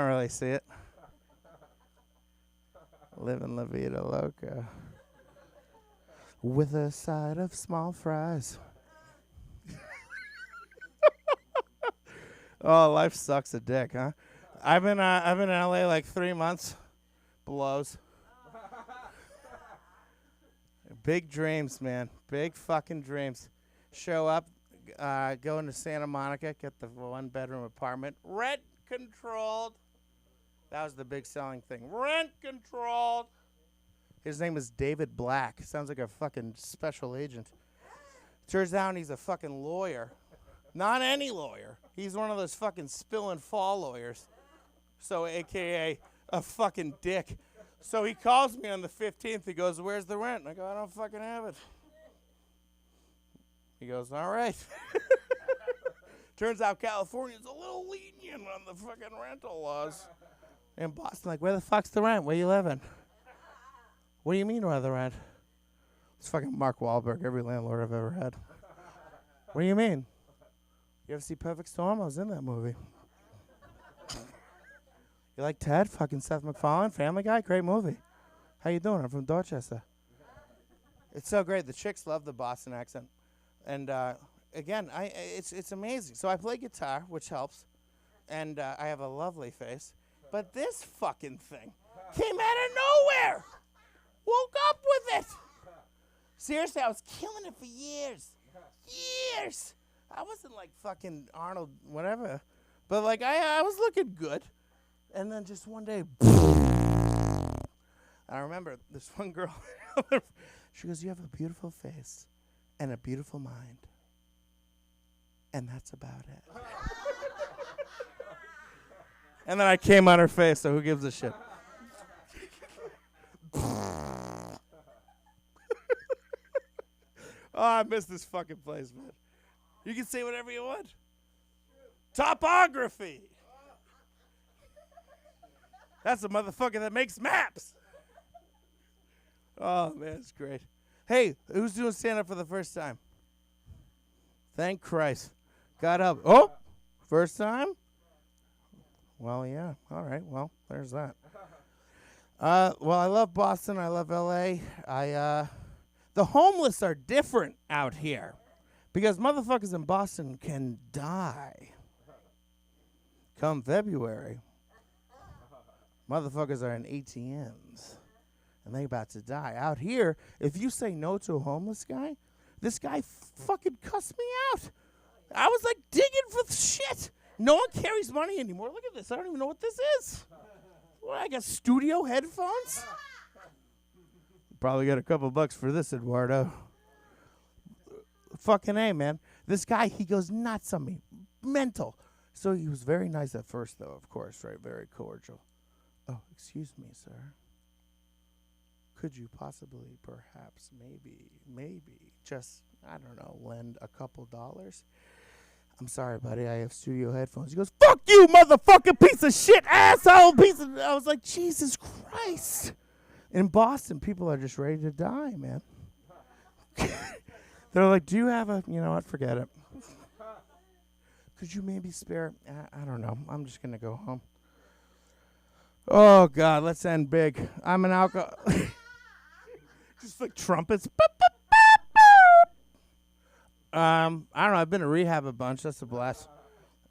really see it. Living La Vida Loca. With a side of small fries. Oh, life sucks a dick, huh? I've been in LA like 3 months. Blows. Big dreams, man. Big fucking dreams. Show up, go into Santa Monica, get the 1-bedroom apartment, rent controlled. That was the big selling thing. Rent controlled. His name is David Black. Sounds like a fucking special agent. Turns out he's a fucking lawyer. Not any lawyer. He's one of those fucking spill and fall lawyers. So, AKA a fucking dick. So he calls me on the 15th. He goes, where's the rent? And I go, I don't fucking have it. He goes, all right. Turns out California's a little lenient on the fucking rental laws. In Boston, like, where the fuck's the rent? Where you living? What do you mean, where the rent? It's fucking Mark Wahlberg, every landlord I've ever had. What do you mean? You ever see Perfect Storm? I was in that movie. You like Ted? Fucking Seth MacFarlane, Family Guy, great movie. How you doing? I'm from Dorchester. It's so great. The chicks love the Boston accent, and again, it's amazing. So I play guitar, which helps, and I have a lovely face. But this fucking thing, Came out of nowhere. Woke up with it. Seriously, I was killing it for years. Years. I wasn't like fucking Arnold, whatever. But like I was looking good. And then just one day, I remember this one girl. She goes, "You have a beautiful face and a beautiful mind. And that's about it." And then I came on her face, so who gives a shit? Oh, I miss this fucking place, man. You can say whatever you want. Topography. That's a motherfucker that makes maps. Oh, man, it's great. Hey, who's doing stand-up for the first time? Thank Christ. Got up. Oh, first time? Well, yeah. All right. Well, there's that. Well, I love Boston. I love L.A. The homeless are different out here because motherfuckers in Boston can die. Come February, motherfuckers are in ATMs and they about to die. Out here, if you say no to a homeless guy, this guy fucking cussed me out. I was like digging for shit. No one carries money anymore. Look at this. I don't even know what this is. What, I got studio headphones? Probably got a couple bucks for this, Eduardo. Fucking A, man. This guy, he goes nuts on me. Mental. So he was very nice at first, though, of course, right? Very cordial. "Oh, excuse me, sir. Could you possibly, perhaps, maybe, just, I don't know, lend a couple dollars?" "I'm sorry, buddy, I have studio headphones." He goes, "Fuck you, motherfucking piece of shit, asshole, piece of..." I was like, Jesus Christ. In Boston, people are just ready to die, man. They're like, "Do you have a..." You know what, forget it. "Could you maybe spare..." I don't know. I'm just going to go home. Oh, God, let's end big. I'm an alcohol... Just like trumpets. I don't know. I've been to rehab a bunch. That's a blast.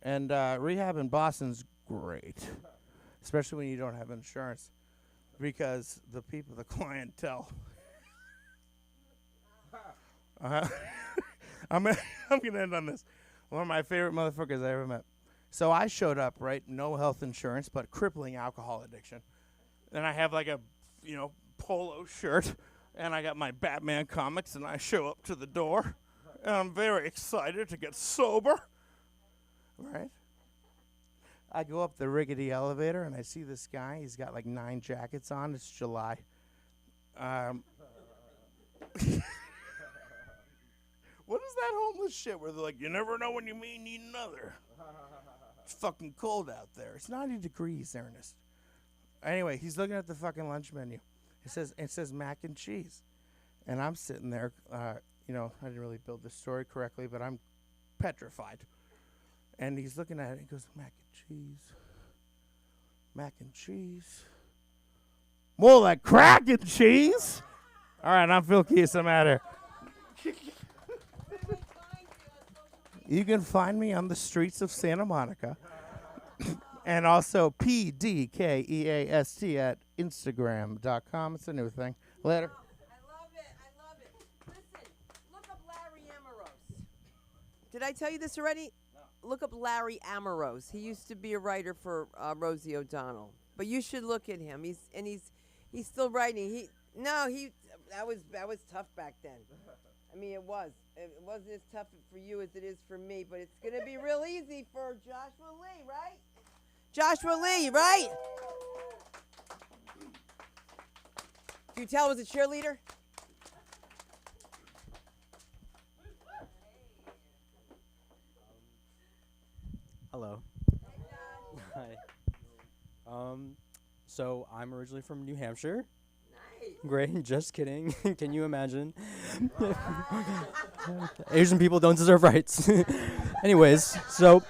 And rehab in Boston's great, especially when you don't have insurance, because the people, the clientele. I'm gonna end on this. One of my favorite motherfuckers I ever met. So I showed up, right? No health insurance, but crippling alcohol addiction. And I have like a, polo shirt, and I got my Batman comics, and I show up to the door. And I'm very excited to get sober, right? I go up the rickety elevator, and I see this guy. He's got like 9 jackets on. It's July. What is that homeless shit where they're like, "You never know when you may need another"? It's fucking cold out there. It's 90 degrees, Ernest. Anyway, he's looking at the fucking lunch menu. It says mac and cheese. And I'm sitting there, I didn't really build this story correctly, but I'm petrified. And he's looking at it, and he goes, "Mac and cheese. More like crack and cheese." All right, I'm Phil Keys. I'm out of here. You can find me on the streets of Santa Monica. And also PDKEAST at Instagram.com. It's a new thing. Later.
I love it. Listen, look up Larry Amorose. Did I tell you this already? No. Look up Larry Amorose. He used to be a writer for Rosie O'Donnell. But you should look at him. He's still writing. That was tough back then. I mean, it was. It wasn't as tough for you as it is for me, but it's going to be real easy for Joshua Lee, right? Joshua Lee, right? Do you tell him as a cheerleader?
Hello. Hi. So I'm originally from New Hampshire.
Nice.
Great, just kidding. Can you imagine? Asian people don't deserve rights. Anyways, so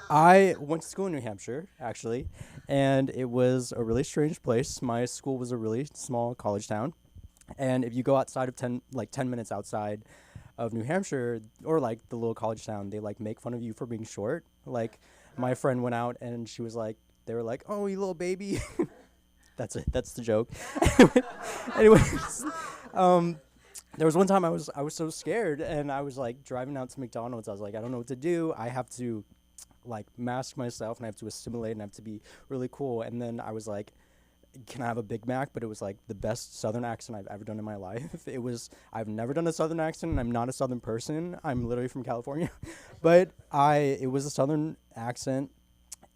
I went to school in New Hampshire, actually, and it was a really strange place. My school was a really small college town, and if you go outside of 10 minutes outside of New Hampshire, or like the little college town, they like make fun of you for being short. Like my friend went out and they were like, "Oh, you little baby." That's it. That's the joke. Anyways, there was one time I was so scared, and I was like driving out to McDonald's. I was like, I don't know what to do. I have to like mask myself, and I have to assimilate, and I have to be really cool. And then I was like, can I have a Big Mac? But it was like the best Southern accent I've ever done in my life. I've never done a Southern accent, and I'm not a Southern person. I'm literally from California. But it was a Southern accent,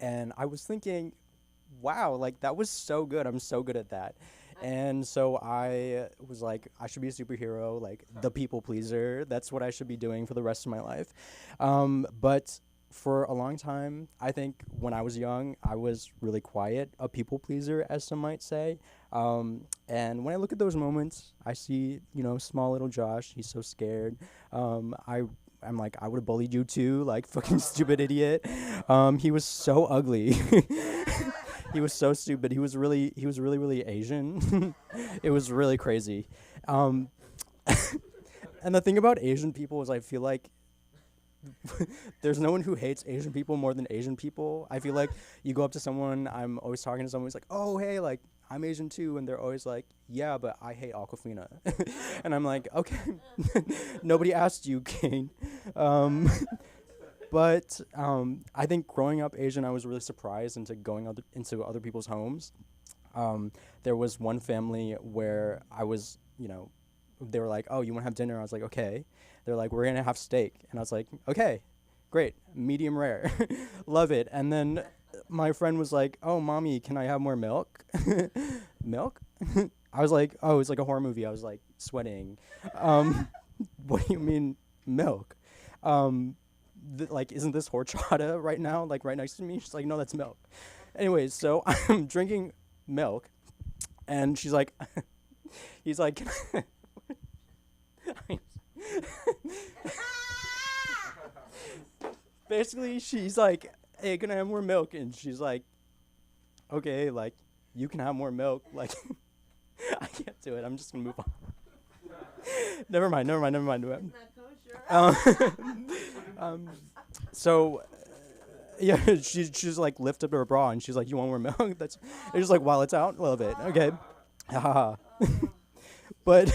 and I was thinking, wow, like that was so good. I'm so good at that. And so I was like, I should be a superhero, like the people pleaser. That's what I should be doing for the rest of my life. But for a long time, I think when I was young, I was really quiet, a people pleaser, as some might say. And when I look at those moments, I see, small little Josh. He's so scared. I'm like, I would have bullied you too, like fucking stupid idiot. He was so ugly. He was so stupid. He was really, really Asian. It was really crazy. And the thing about Asian people is I feel like there's no one who hates Asian people more than Asian people. I feel like you go up to someone, I'm always talking to someone who's like, oh, hey, like, I'm Asian too. And they're always like, yeah, but I hate Aquafina. And I'm like, okay, nobody asked you, Kane. But I think growing up Asian, I was really surprised into going into other people's homes. There was one family where I was, they were like, oh, you want to have dinner? I was like, okay. They're like, we're going to have steak. And I was like, okay, great, medium rare. Love it. And then my friend was like, oh, mommy, can I have more milk? Milk? I was like, oh, it's like a horror movie. I was like sweating. What do you mean milk? Like, isn't this horchata right now, like right next to me? She's like, no, that's milk. Anyways, so I'm drinking milk, and she's like, he's like, basically, she's like, hey, can I have more milk? And she's like, okay, like, you can have more milk. Like, I can't do it. I'm just gonna move on. Never mind. So, yeah, she's like lift up her bra and she's like, you want more milk? It's just like, while it's out, love it. Okay, haha. But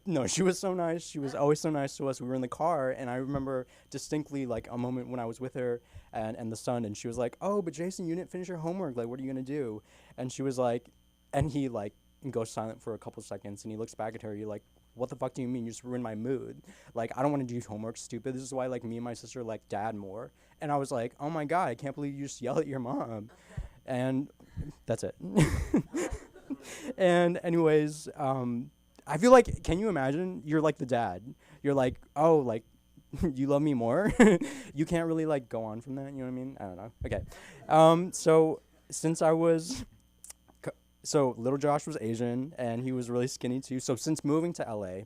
no, she was so nice. She was always so nice to us. We were in the car, and I remember distinctly like a moment when I was with her and the son, and she was like, oh, but Jason, you didn't finish your homework. Like, what are you gonna do? And she was like, and he like goes silent for a couple seconds, and he looks back at her. You're like, what the fuck do you mean? You just ruined my mood. Like, I don't want to do homework, stupid. This is why, like, me and my sister like dad more. And I was like, oh my God, I can't believe you just yell at your mom. And that's it. And anyways, I feel like, can you imagine? You're like the dad. You're like, oh, like, you love me more? You can't really, like, go on from that. You know what I mean? I don't know. Okay. So since I was... So little Josh was Asian, and he was really skinny too. So since moving to LA,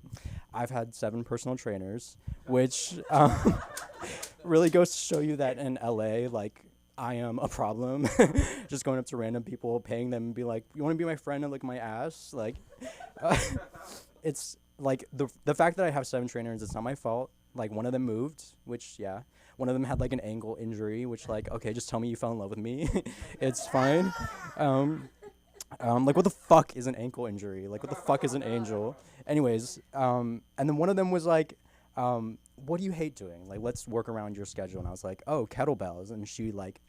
I've had 7 personal trainers, which really goes to show you that in LA, like, I am a problem. Just going up to random people, paying them, and be like, you want to be my friend and lick my ass? Like, it's like the fact that I have 7 trainers, it's not my fault. Like, one of them moved, which, yeah. One of them had like an ankle injury, which, like, okay, just tell me you fell in love with me. It's fine. Like, what the fuck is an ankle injury? Like, what the fuck is an angel? Anyways, and then one of them was like, what do you hate doing? Like, let's work around your schedule. And I was like, oh, kettlebells. And she's like,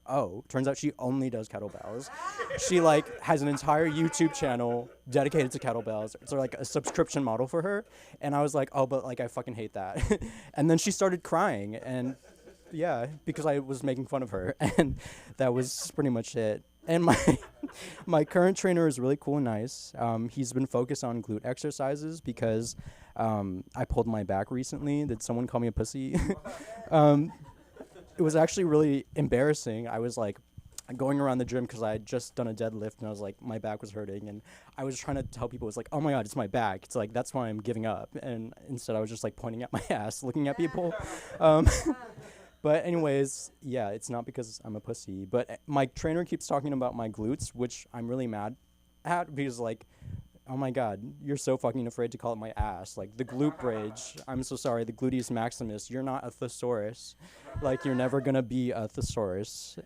oh, turns out she only does kettlebells. She like has an entire YouTube channel dedicated to kettlebells. It's like a subscription model for her. And I was like, oh, but like, I fucking hate that. And then she started crying, and yeah, because I was making fun of her, and that was pretty much it. And my current trainer is really cool and nice. He's been focused on glute exercises because I pulled my back recently. Did someone call me a pussy? It was actually really embarrassing. I was like going around the gym because I had just done a deadlift, and I was like, my back was hurting, and I was trying to tell people, it's like, oh my God, it's my back. It's like, that's why I'm giving up. And instead I was just like pointing at my ass, looking at people. But anyways, yeah, it's not because I'm a pussy. But my trainer keeps talking about my glutes, which I'm really mad at because, like, oh my God, you're so fucking afraid to call it my ass. Like, the glute bridge, I'm so sorry, the gluteus maximus, you're not a thesaurus. Like, you're never going to be a thesaurus.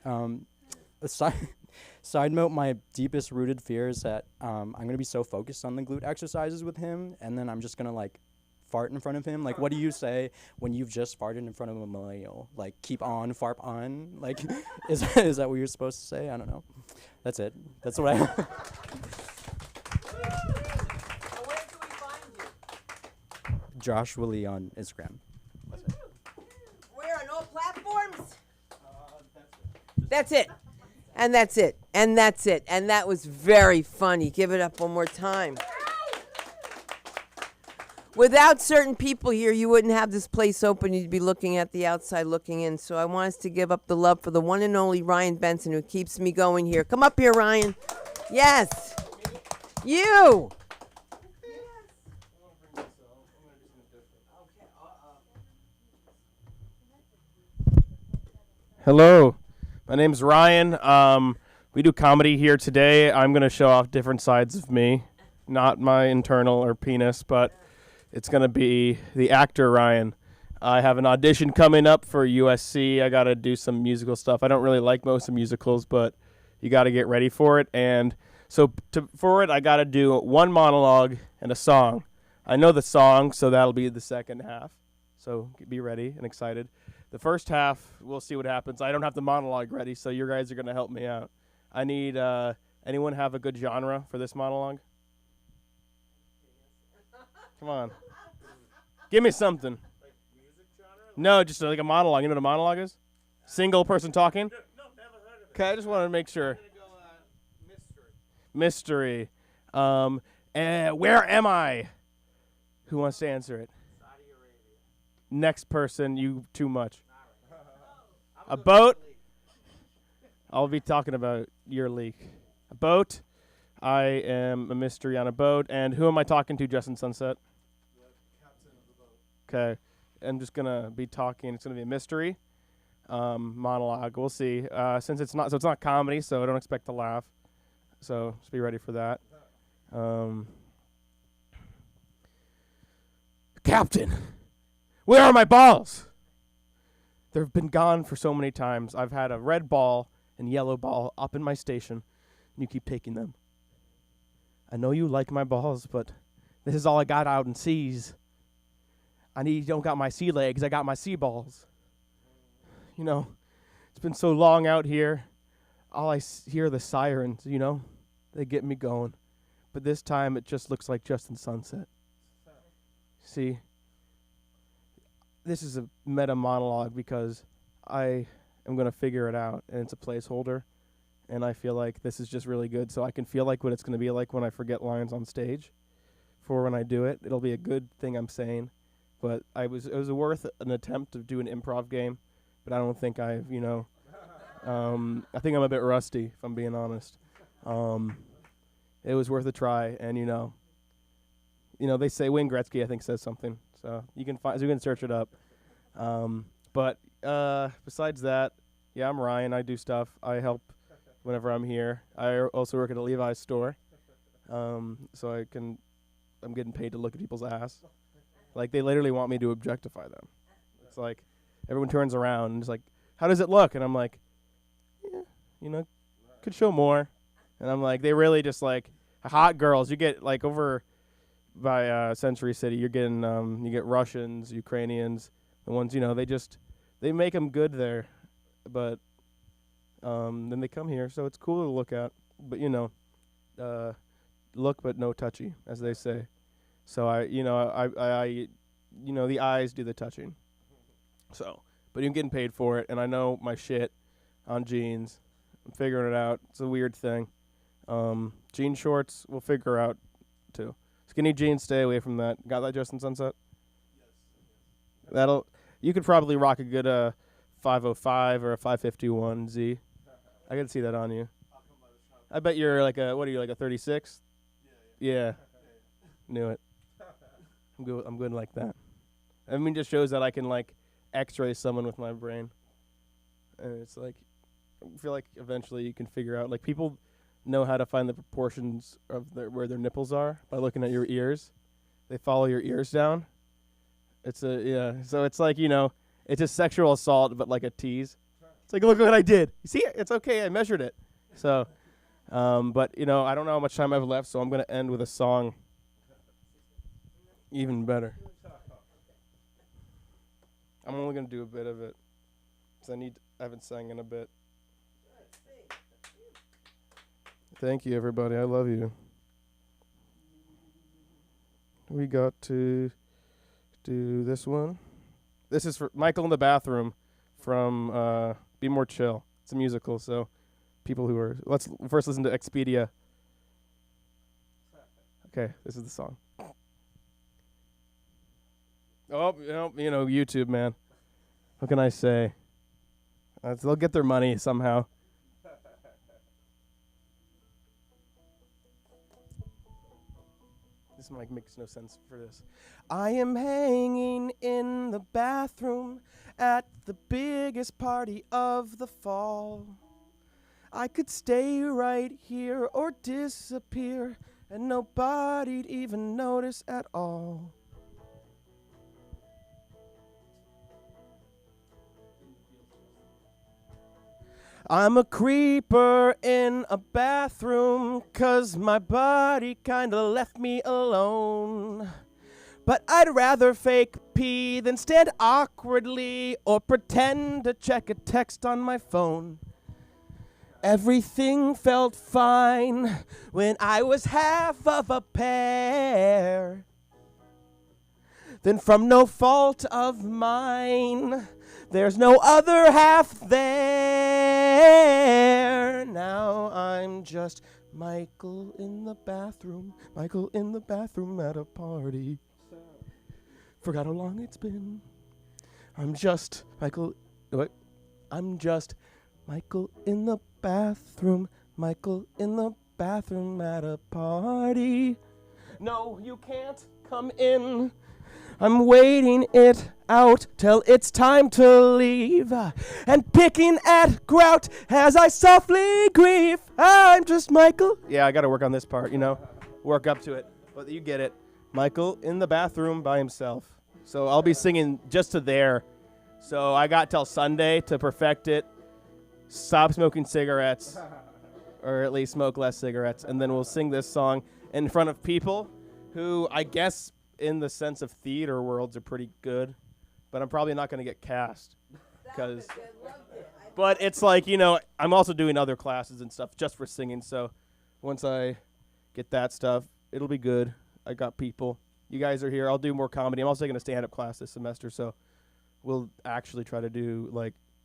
Side note, my deepest rooted fear is that I'm going to be so focused on the glute exercises with him, and then I'm just going to, like, fart in front of him. Like, what do you say when you've just farted in front of a millennial? Like, keep on, farp on? Like, is that what you're supposed to say? I don't know. That's it. That's what I...
So where can we find you?
Josh Willie on Instagram.
We're on all platforms. That's it. And that's it. And that's it. And that was very funny. Give it up one more time. Without certain people here, you wouldn't have this place open. You'd be looking at the outside, looking in. So I want us to give up the love for the one and only Ryan Benson, who keeps me going here. Come up here, Ryan. Yes. You.
Hello, my name's Ryan. We do comedy here today. I'm going to show off different sides of me, not my internal or penis, but it's going to be the actor Ryan. I have an audition coming up for USC. I got to do some musical stuff. I don't really like most of musicals, but you got to get ready for it. And so for it, I got to do one monologue and a song. I know the song, so that'll be the second half. So be ready and excited. The first half, we'll see what happens. I don't have the monologue ready, so you guys are going to help me out. I need, anyone have a good genre for this monologue? Come on. Give me something. No, just like a monologue. You know what a monologue is? Single person talking? No, never heard of it. Okay, I just want to make sure. Mystery. Where am I? Who wants to answer it? Saudi Arabia. Next person, you too much. A boat? I'll be talking about your leak. A boat? I am a mystery on a boat. And who am I talking to, Justin Sunset? Okay. I'm just going to be talking. It's going to be a mystery monologue. We'll see. Since it's not comedy, so I don't expect to laugh. So just be ready for that. Captain, where are my balls? They've been gone for so many times. I've had a red ball and yellow ball up in my station, and you keep taking them. I know you like my balls, but this is all I got out in seas. You don't got my sea legs, I got my sea balls. You know, it's been so long out here. All I hear are the sirens, you know. They get me going. But this time it just looks like Justin Sunset. See, this is a meta monologue because I am going to figure it out, and it's a placeholder, and I feel like this is just really good, so I can feel like what it's going to be like when I forget lines on stage. For when I do it, it'll be a good thing I'm saying, but it was worth an attempt to do an improv game, but I don't think I think I'm a bit rusty, if I'm being honest. It was worth a try, and you know, they say Wayne Gretzky, I think, says something. So you can search it up. But besides that, yeah, I'm Ryan. I do stuff. I help whenever I'm here. I also work at a Levi's store. So I'm getting paid to look at people's ass. Like, they literally want me to objectify them. It's like everyone turns around and is like, how does it look? And I'm like, yeah, could show more. And I'm like, they really just like hot girls. You get like over by Century City, you're getting you get Russians, Ukrainians, the ones they make them good there, but then they come here, so it's cool to look at. But look but no touchy, as they say. So I the eyes do the touching. So, but you're getting paid for it, and I know my shit on jeans. I'm figuring it out. It's a weird thing. Jean shorts, we'll figure out too. Skinny jeans, stay away from that. Got that, Justin Sunset? Yes. You could probably rock a good 505 or a 551Z. I can see that on you. I bet you're like a 36? Yeah. Knew it. I'm good like that. I mean, it just shows that I can like X-ray someone with my brain. And it's like, I feel like eventually you can figure out, like, people know how to find the proportions of where their nipples are by looking at your ears. They follow your ears down. So it's like, it's a sexual assault, but like a tease. It's like, look what I did. You see, it's okay, I measured it. So, but I don't know how much time I have left, so I'm gonna end with a song. Even better. I'm only gonna do a bit of it, 'cause I haven't sang in a bit. Thank you, everybody. I love you. We got to do this one. This is for Michael in the Bathroom from Be More Chill. It's a musical, so people who are... Let's first listen to Expedia. Okay, this is the song. Oh, YouTube, man. What can I say? They'll get their money somehow. This mic makes no sense for this. I am hanging in the bathroom at the biggest party of the fall. I could stay right here or disappear, and nobody'd even notice at all. I'm a creeper in a bathroom, 'cause my body kinda left me alone. But I'd rather fake pee than stand awkwardly or pretend to check a text on my phone. Everything felt fine when I was half of a pear. Then from no fault of mine, there's no other half there. Now I'm just Michael in the bathroom at a party. Forgot how long it's been. I'm just Michael in the bathroom at a party. No, you can't come in. I'm waiting it out till it's time to leave, and picking at grout as I softly grieve. I'm just Michael. Yeah, I gotta work on this part, work up to it. But you get it. Michael in the bathroom by himself. So I'll be singing just to there. So I got till Sunday to perfect it. Stop smoking cigarettes, or at least smoke less cigarettes, and then we'll sing this song in front of people who I guess in the sense of theater worlds are pretty good, but I'm probably not going to get cast. But it's like, I'm also doing other classes and stuff just for singing, so once I get that stuff, it'll be good. I got people. You guys are here. I'll do more comedy. I'm also taking a stand-up class this semester, so we'll actually try to do,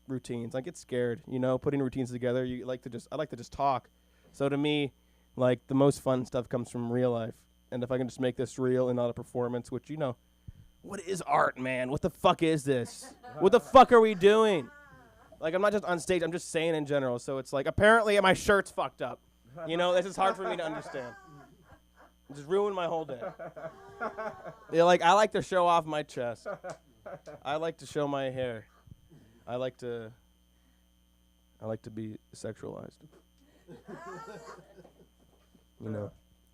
routines. I get scared, putting routines together. I like to just talk. So to me, the most fun stuff comes from real life. And if I can just make this real and not a performance, which, what is art, man? What the fuck is this? What the fuck are we doing? I'm not just on stage. I'm just saying in general. So it's apparently my shirt's fucked up. This is hard for me to understand. It just ruined my whole day. I like to show off my chest. I like to show my hair. I like to be sexualized.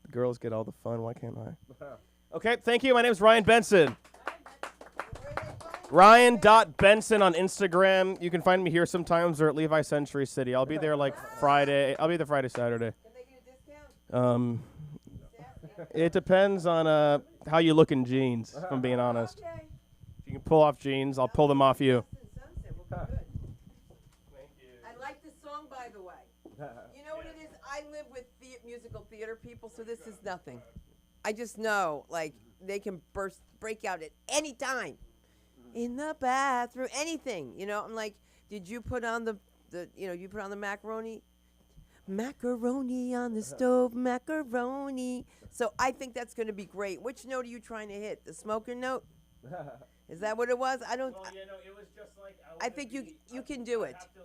Girls get all the fun. Why can't I? Okay, thank you. My name is Ryan Benson. Ryan.Benson on Instagram. You can find me here sometimes or at Levi Century City. I'll be there Friday. I'll be there Friday, Saturday.
Can they get a discount?
It depends on how you look in jeans, if I'm being honest.
Okay.
If you can pull off jeans, I'll pull them off you.
Thank you. I like this song, by the way. You know what it is? I live with musical theater people, so this is nothing. I just know, they can break out at any time. In the bathroom, anything. I'm like, did you put on the macaroni? Macaroni on the stove, macaroni. So I think that's going to be great. Which note are you trying to hit? The smoker note? Is that what it was? I don't.
Well, it was just
I think you can do it.
I just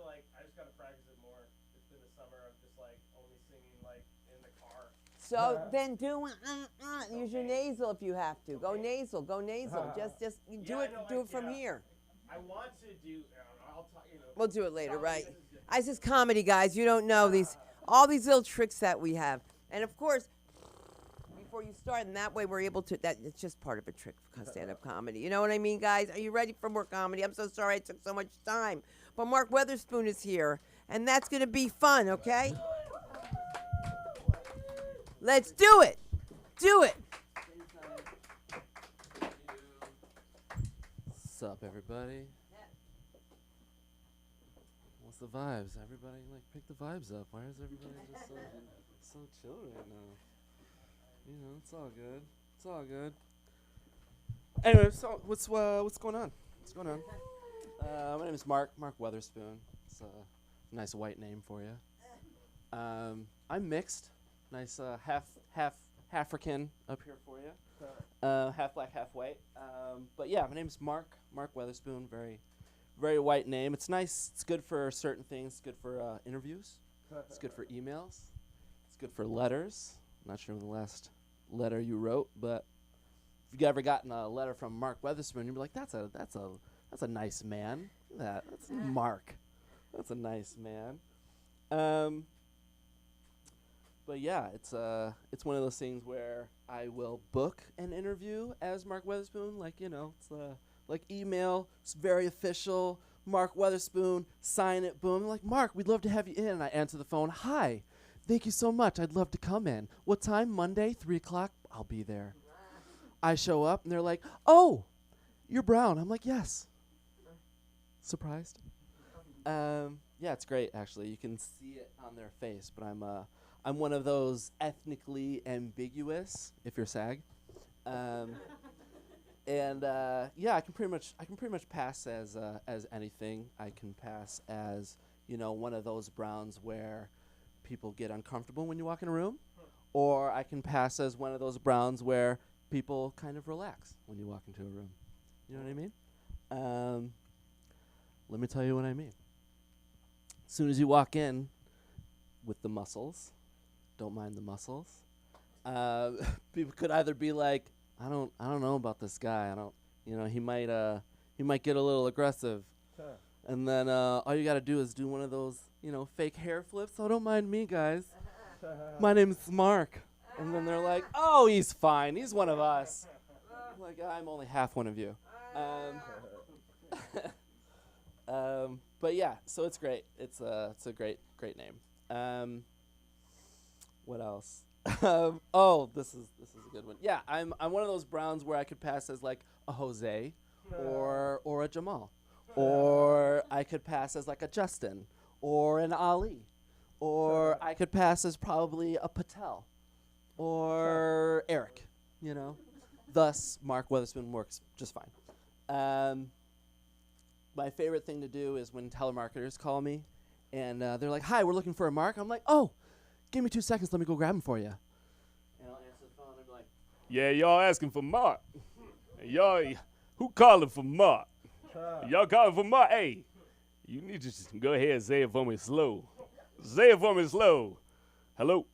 gotta practice it more. It's been the summer of just only singing in the car.
So then use your nasal if you have to. Go nasal. Just do it from here.
I want to do. I'll talk.
We'll do it later, right? This is comedy, guys. You don't know all these little tricks that we have, and of course, before you start, and that way we're able to. It's just part of a trick for stand-up comedy. You know what I mean, guys? Are you ready for more comedy? I'm so sorry it took so much time, but Mark Weatherspoon is here, and that's gonna be fun. Okay. Let's do it. Do it.
What's up, everybody? What's the vibes? Everybody, like, pick the vibes up. Why is everybody just so chill right now? You know, it's all good. It's all good. Anyway, so what's going on? What's going on? My name is Mark Weatherspoon. It's a nice white name for you. I'm mixed. Nice half African up here for you. Half black, half white. But yeah, my name's Mark Weatherspoon. Very white name. It's nice. It's good for certain things. It's good for interviews. It's good for emails. It's good for letters. I'm not sure the last letter you wrote, but if you've ever gotten a letter from Mark Weatherspoon, you'd be like, that's a nice man. That's Mark. That's a nice man. But yeah, it's one of those things where I will book an interview as Mark Weatherspoon, like, you know, it's like email, it's very official. Mark Weatherspoon, sign it, boom. I'm like, Mark, we'd love to have you in. And I answer the phone, hi, thank you so much. I'd love to come in. What time? Monday, 3 o'clock? I'll be there. I show up, and they're like, oh, you're Brown. I'm like, yes. Surprised? Yeah, it's great, actually. You can see it on their face, but I'm one of those ethnically ambiguous, if you're SAG. Yeah, I can pretty much pass as anything. I can pass as, you know, one of those Browns where people get uncomfortable when you walk in a room, or I can pass as one of those Browns where people kind of relax when you walk into a room. You know what I mean? Let me tell you what I mean. As soon as you walk in with the muscles, don't mind the muscles. People could either be like, I don't know about this guy. He might get a little aggressive. And then all you got to do is do one of those, you know, fake hair flips. Oh, don't mind me, guys. My name's Mark. And then they're like, oh, he's fine. He's one of us. Like, I'm only half one of you. But yeah, so it's great. It's a great name. What else? Oh, this is a good one. Yeah, I'm one of those Browns where I could pass as like a Jose or a Jamal, or I could pass as like a Justin or an Ali, or I could pass as probably a Patel or Eric. You know, thus Mark Weatherspoon works just fine. My favorite thing to do is when telemarketers call me and they're like, hi, we're looking for a Mark. I'm like, oh, give me 2 seconds. Let me go grab him for you. And I'll answer the phone and be like, yeah, y'all asking for Mark. Y'all, who calling for Mark? Y'all calling for Mark? Hey, you need to just go ahead and say it for me slow. Say it for me slow. Hello?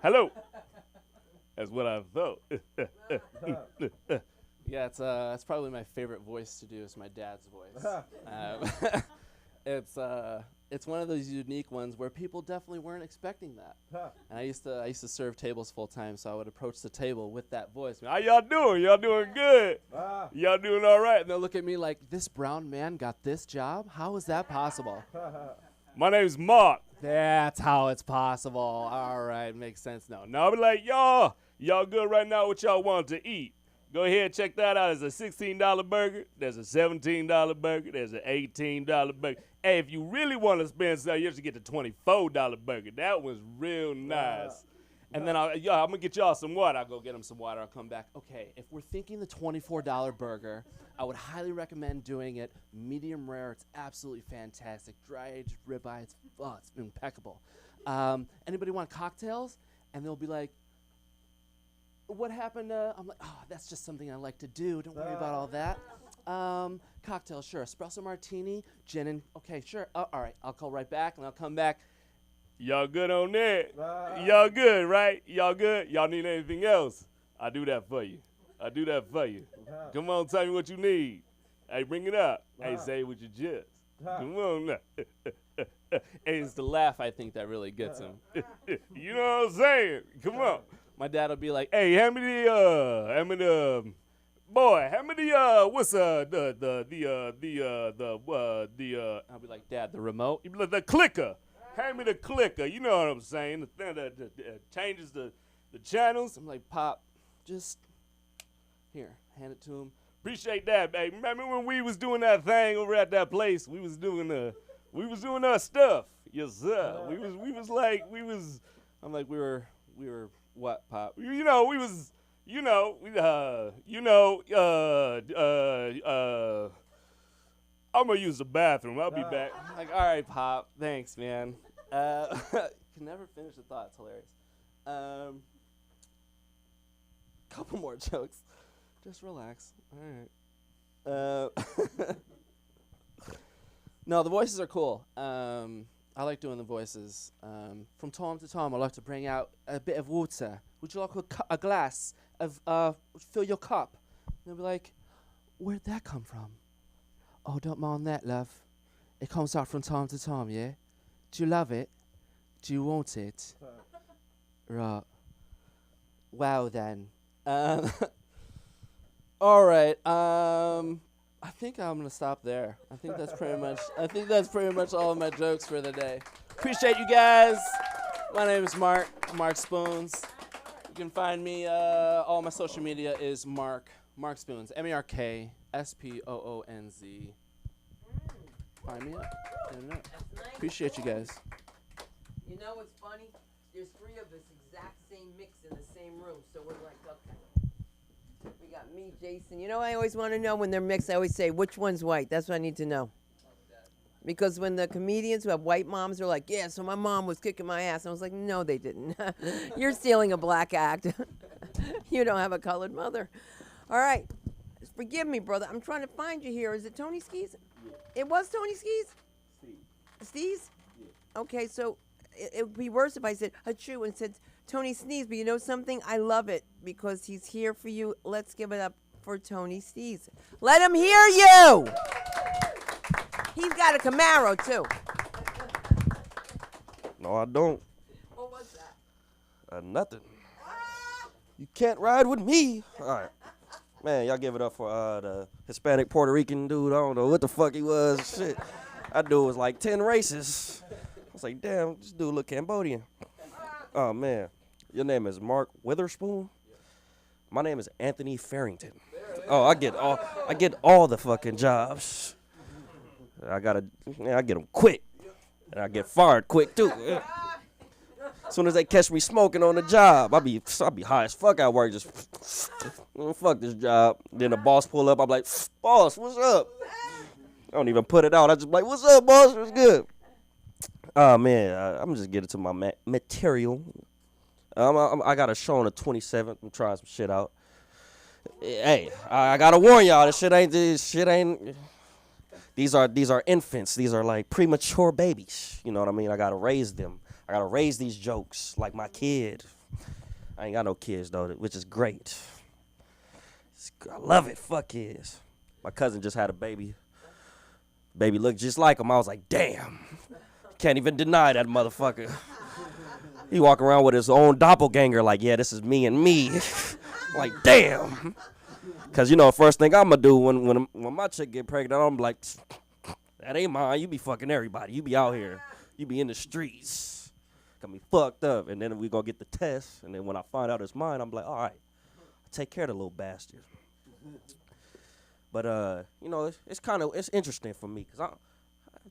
Hello? That's what I thought. Yeah, it's probably my favorite voice to do. Is my dad's voice. It's one of those unique ones where people definitely weren't expecting that. And I used to serve tables full time, so I would approach the table with that voice. How y'all doing? Y'all doing good? Y'all doing all right? And they'll look at me like, this brown man got this job? How is that possible? My name's Mark. That's how it's possible. All right, makes sense now. Now I'll be like, y'all good right now? What y'all want to eat? Go ahead, check that out. There's a $16 burger. There's a $17 burger. There's an $18 burger. Hey, if you really want to spend something, you have to get the $24 burger. That was real nice. And then I'm going to get y'all some water. I'll go get them some water. I'll come back. Okay, if we're thinking the $24 burger, I would highly recommend doing it medium rare. It's absolutely fantastic. Dry-aged ribeye. It's impeccable. Anybody want cocktails? And they'll be like, what happened? I'm like, oh, that's just something I like to do. Don't worry about all that. Cocktail, sure. Espresso martini, gin and, okay, sure. All right, I'll call right back, and I'll come back. Y'all good on that? Y'all good, right? Y'all good? Y'all need anything else? I'll do that for you. Come on, tell me what you need. Hey, bring it up. Hey, say it with your chest. Come on now. Hey, it's the laugh, I think, that really gets him. You know what I'm saying? Come on. My dad will be like, hey, hand me the, what's I'll be like, Dad, the remote? He'd be like, the clicker. Hand me the clicker. You know what I'm saying? The thing that changes the the channels. I'm like, Pop, just here, hand it to him. Appreciate that, baby. Remember when we was doing that thing over at that place? We was doing our stuff. Yes, sir. I'm like, we were what, Pop? I'm gonna use the bathroom. I'll be back. I'm like, all right, Pop. Thanks, man. Can never finish the thought. It's hilarious. Couple more jokes. Just relax. All right. No, the voices are cool. I like doing the voices. From time to time, I like to bring out a bit of water. Would you like a glass of, fill your cup? And they'll be like, where'd that come from? Oh, don't mind that, love. It comes out from time to time, yeah? Do you love it? Do you want it? Right. Wow, then. All right. I think I'm gonna stop there. I think that's pretty much all of my jokes for the day. Appreciate you guys. My name is Mark Spoons. You can find me. All my social media is Mark Spoons. MarkSpoonz. Find me up. Appreciate you guys.
You know what's funny? There's three of us exact same mix in the same room, so we're like, okay. We got me, Jason. You know, I always want to know when they're mixed. I always say, which one's white? That's what I need to know. Because when the comedians who have white moms are like, yeah, so my mom was kicking my ass. And I was like, no, they didn't. You're stealing a black act. You don't have a colored mother. All right. Forgive me, brother. I'm trying to find you here. Is it Tony Skis? Yeah. It was Tony Skis? Steez? Yeah. Okay, so it would be worse if I said achoo and said Tony Sneeze, but you know something? I love it because he's here for you. Let's give it up for Tony Sneeze. Let him hear you. He's got a Camaro, too.
No, I don't.
What was that?
Nothing. You can't ride with me. All right. Man, y'all give it up for the Hispanic Puerto Rican dude. I don't know what the fuck he was. Shit. That dude was like 10 races. I was like, damn, this dude look Cambodian. Oh, man. Your name is Mark Witherspoon? My name is Anthony Farrington. Oh, I get all the fucking jobs. I get them quick. And I get fired quick, too. Yeah. As soon as they catch me smoking on the job, I'll be high as fuck at work. Just, fuck this job. Then the boss pull up, I'm like, boss, what's up? I don't even put it out. I just be like, what's up, boss? What's good? Oh, man, I'm just getting to my material. I got a show on the 27th. I'm trying some shit out. Hey, I gotta warn y'all, this shit ain't. These are infants. These are like premature babies. You know what I mean? I gotta raise them. I gotta raise these jokes like my kid. I ain't got no kids though, which is great. I love it. Fuck kids. My cousin just had a baby. Baby looked just like him. I was like, damn. Can't even deny that motherfucker. He walk around with his own doppelganger like, yeah, this is me and me. Like, damn. Because, you know, first thing I'm going to do when my chick get pregnant, I'm like, that ain't mine. You be fucking everybody. You be out here. You be in the streets. Got me fucked up. And then we going to get the test. And then when I find out it's mine, I'm like, all right, take care of the little bastard. But, you know, it's interesting for me. Because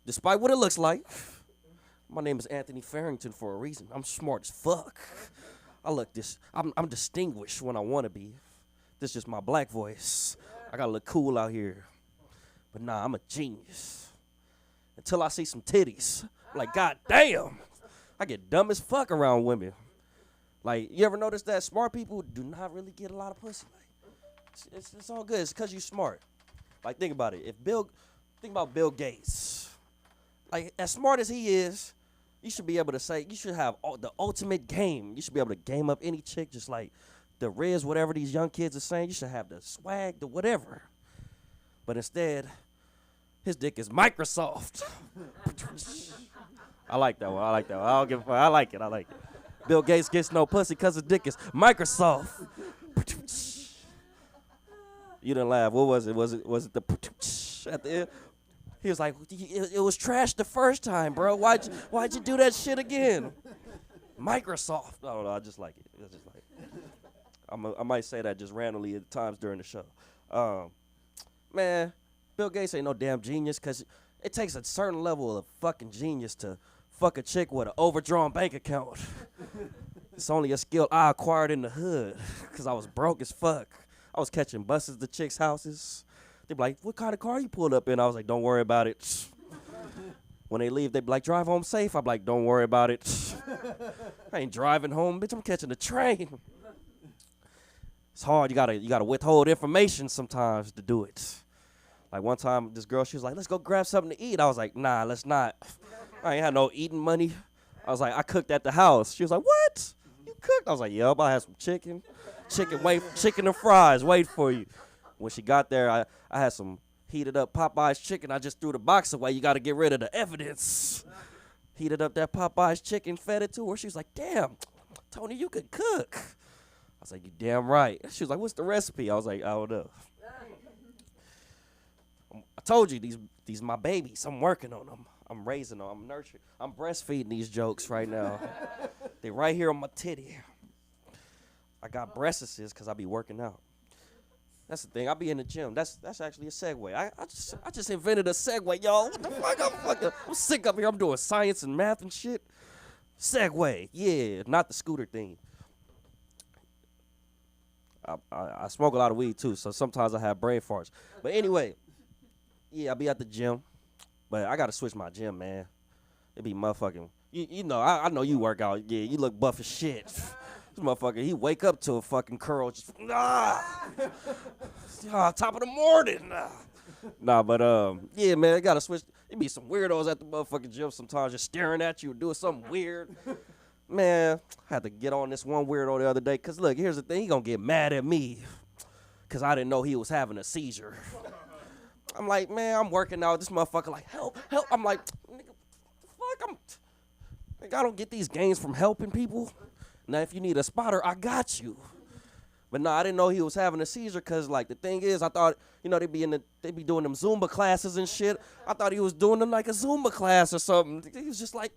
despite what it looks like, my name is Anthony Farrington for a reason. I'm smart as fuck. I'm distinguished when I want to be. This is just my black voice. I gotta look cool out here. But nah, I'm a genius. Until I see some titties. I'm like, god damn. I get dumb as fuck around women. Like, you ever notice that smart people do not really get a lot of pussy? Like, it's all good. It's because you're smart. Like, think about it. Think about Bill Gates. Like, as smart as he is, you should be able to say, you should have the ultimate game. You should be able to game up any chick just like the Riz, whatever these young kids are saying. You should have the swag, the whatever. But instead, his dick is Microsoft. I like that one. I don't give a fuck. I like it. Bill Gates gets no pussy because his dick is Microsoft. You didn't laugh. What was it? Was it the at the end? He was like, it was trash the first time, bro. Why'd you do that shit again? Microsoft. I don't know. I just like it. I might say that just randomly at times during the show. Man, Bill Gates ain't no damn genius because it takes a certain level of fucking genius to fuck a chick with an overdrawn bank account. It's only a skill I acquired in the hood because I was broke as fuck. I was catching buses to chicks' houses. They be like, what kind of car you pulled up in? I was like, don't worry about it. When they leave, they be like, drive home safe. I'm like, don't worry about it. I ain't driving home, bitch. I'm catching the train. It's hard. You gotta withhold information sometimes to do it. Like one time, this girl, she was like, let's go grab something to eat. I was like, nah, let's not. I ain't had no eating money. I was like, I cooked at the house. She was like, what? You cooked? I was like, yup, I had some chicken. Chicken and fries, wait for you. When she got there, I had some heated up Popeye's chicken. I just threw the box away. You got to get rid of the evidence. Heated up that Popeye's chicken, fed it to her. She was like, damn, Tony, you could cook. I was like, you damn right. She was like, what's the recipe? I was like, I don't know. I told you, these my babies. I'm working on them. I'm raising them. I'm nurturing. I'm breastfeeding these jokes right now. They right here on my titty. I got breasts because I be working out. That's the thing. I be in the gym. That's actually a segue. I just invented a segue, y'all. What the fuck? I'm sick up here. I'm doing science and math and shit. Segue. Yeah, not the scooter thing. I smoke a lot of weed too, so sometimes I have brain farts. But anyway, yeah, I be at the gym. But I got to switch my gym, man. It be motherfucking. You know, I know you work out. Yeah, you look buff as shit. This motherfucker, he wake up to a fucking curl. Just, top of the morning. Nah, but, yeah, man, I got to switch. It be some weirdos at the motherfucking gym sometimes just staring at you, doing something weird. Man, I had to get on this one weirdo the other day. Because, look, here's the thing. He going to get mad at me because I didn't know he was having a seizure. I'm like, man, I'm working out. This motherfucker like, help. I'm like, nigga, fuck, I don't get these gains from helping people. Now, if you need a spotter, I got you. But no, I didn't know he was having a seizure because, like, the thing is, I thought, you know, they be doing them Zumba classes and shit. I thought he was doing them like a Zumba class or something. He was just like,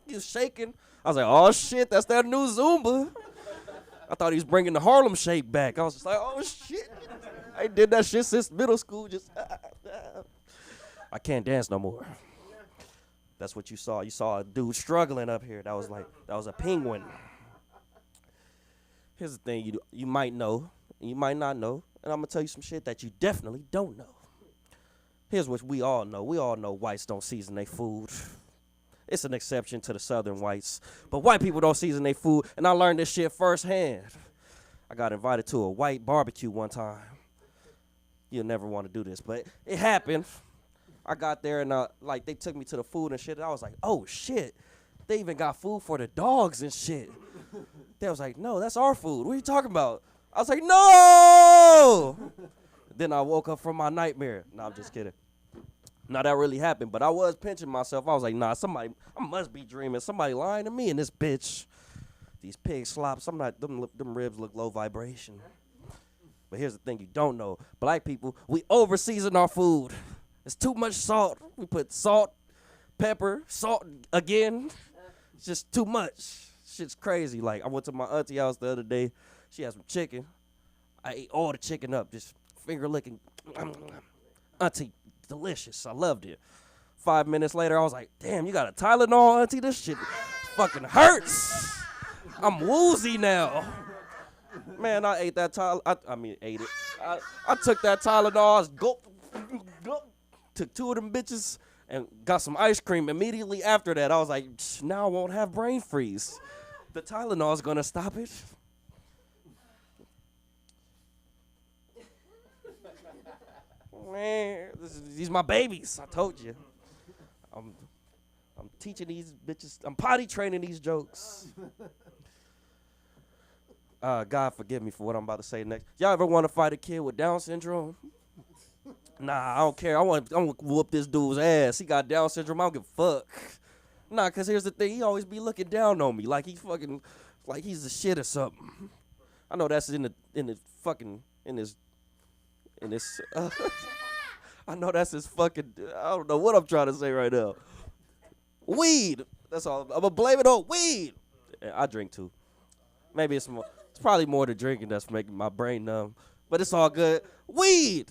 he was shaking. I was like, oh, shit, that's that new Zumba. I thought he was bringing the Harlem Shake back. I was just like, oh, shit. I did that shit since middle school. I can't dance no more. That's what you saw. You saw a dude struggling up here. That was a penguin. Here's the thing you might know, and you might not know, and I'm gonna tell you some shit that you definitely don't know. Here's what we all know. We all know whites don't season their food. It's an exception to the southern whites, but white people don't season their food, and I learned this shit firsthand. I got invited to a white barbecue one time. You'll never want to do this, but it happened. I got there and like they took me to the food and shit. And I was like, oh shit, they even got food for the dogs and shit. They was like, no, that's our food. What are you talking about? I was like, no. Then I woke up from my nightmare. No, I'm just kidding. No, that really happened, but I was pinching myself. I was like, nah, I must be dreaming. Somebody lying to me in this bitch. These pig slops, them ribs look low vibration. But here's the thing you don't know. Black people, we over-season our food. It's too much salt. We put salt, pepper, salt again. It's just too much. Shit's crazy. Like, I went to my auntie house the other day. She had some chicken. I ate all the chicken up, just finger licking. Auntie, delicious. I loved it. 5 minutes later, I was like, damn, you got a Tylenol, auntie? This shit fucking hurts. I'm woozy now. Man, I ate that Tylenol. Ate it. I took that Tylenol, gulp, took 2 of them bitches, and got some ice cream. Immediately after that, I was like, now I won't have brain freeze. The Tylenol's gonna stop it. Man, these my babies. I told you. I'm teaching these bitches. I'm potty training these jokes. God forgive me for what I'm about to say next. Y'all ever want to fight a kid with Down syndrome? Nah, I don't care. I want to whoop this dude's ass. He got Down syndrome. I don't give a fuck. Nah, because here's the thing. He always be looking down on me like he's the shit or something. I know that's in his I know that's his fucking, I don't know what I'm trying to say right now. Weed. That's all. I'm going to blame it on weed. Yeah, I drink too. Maybe it's more. It's probably more the drinking that's making my brain numb. But it's all good. Weed.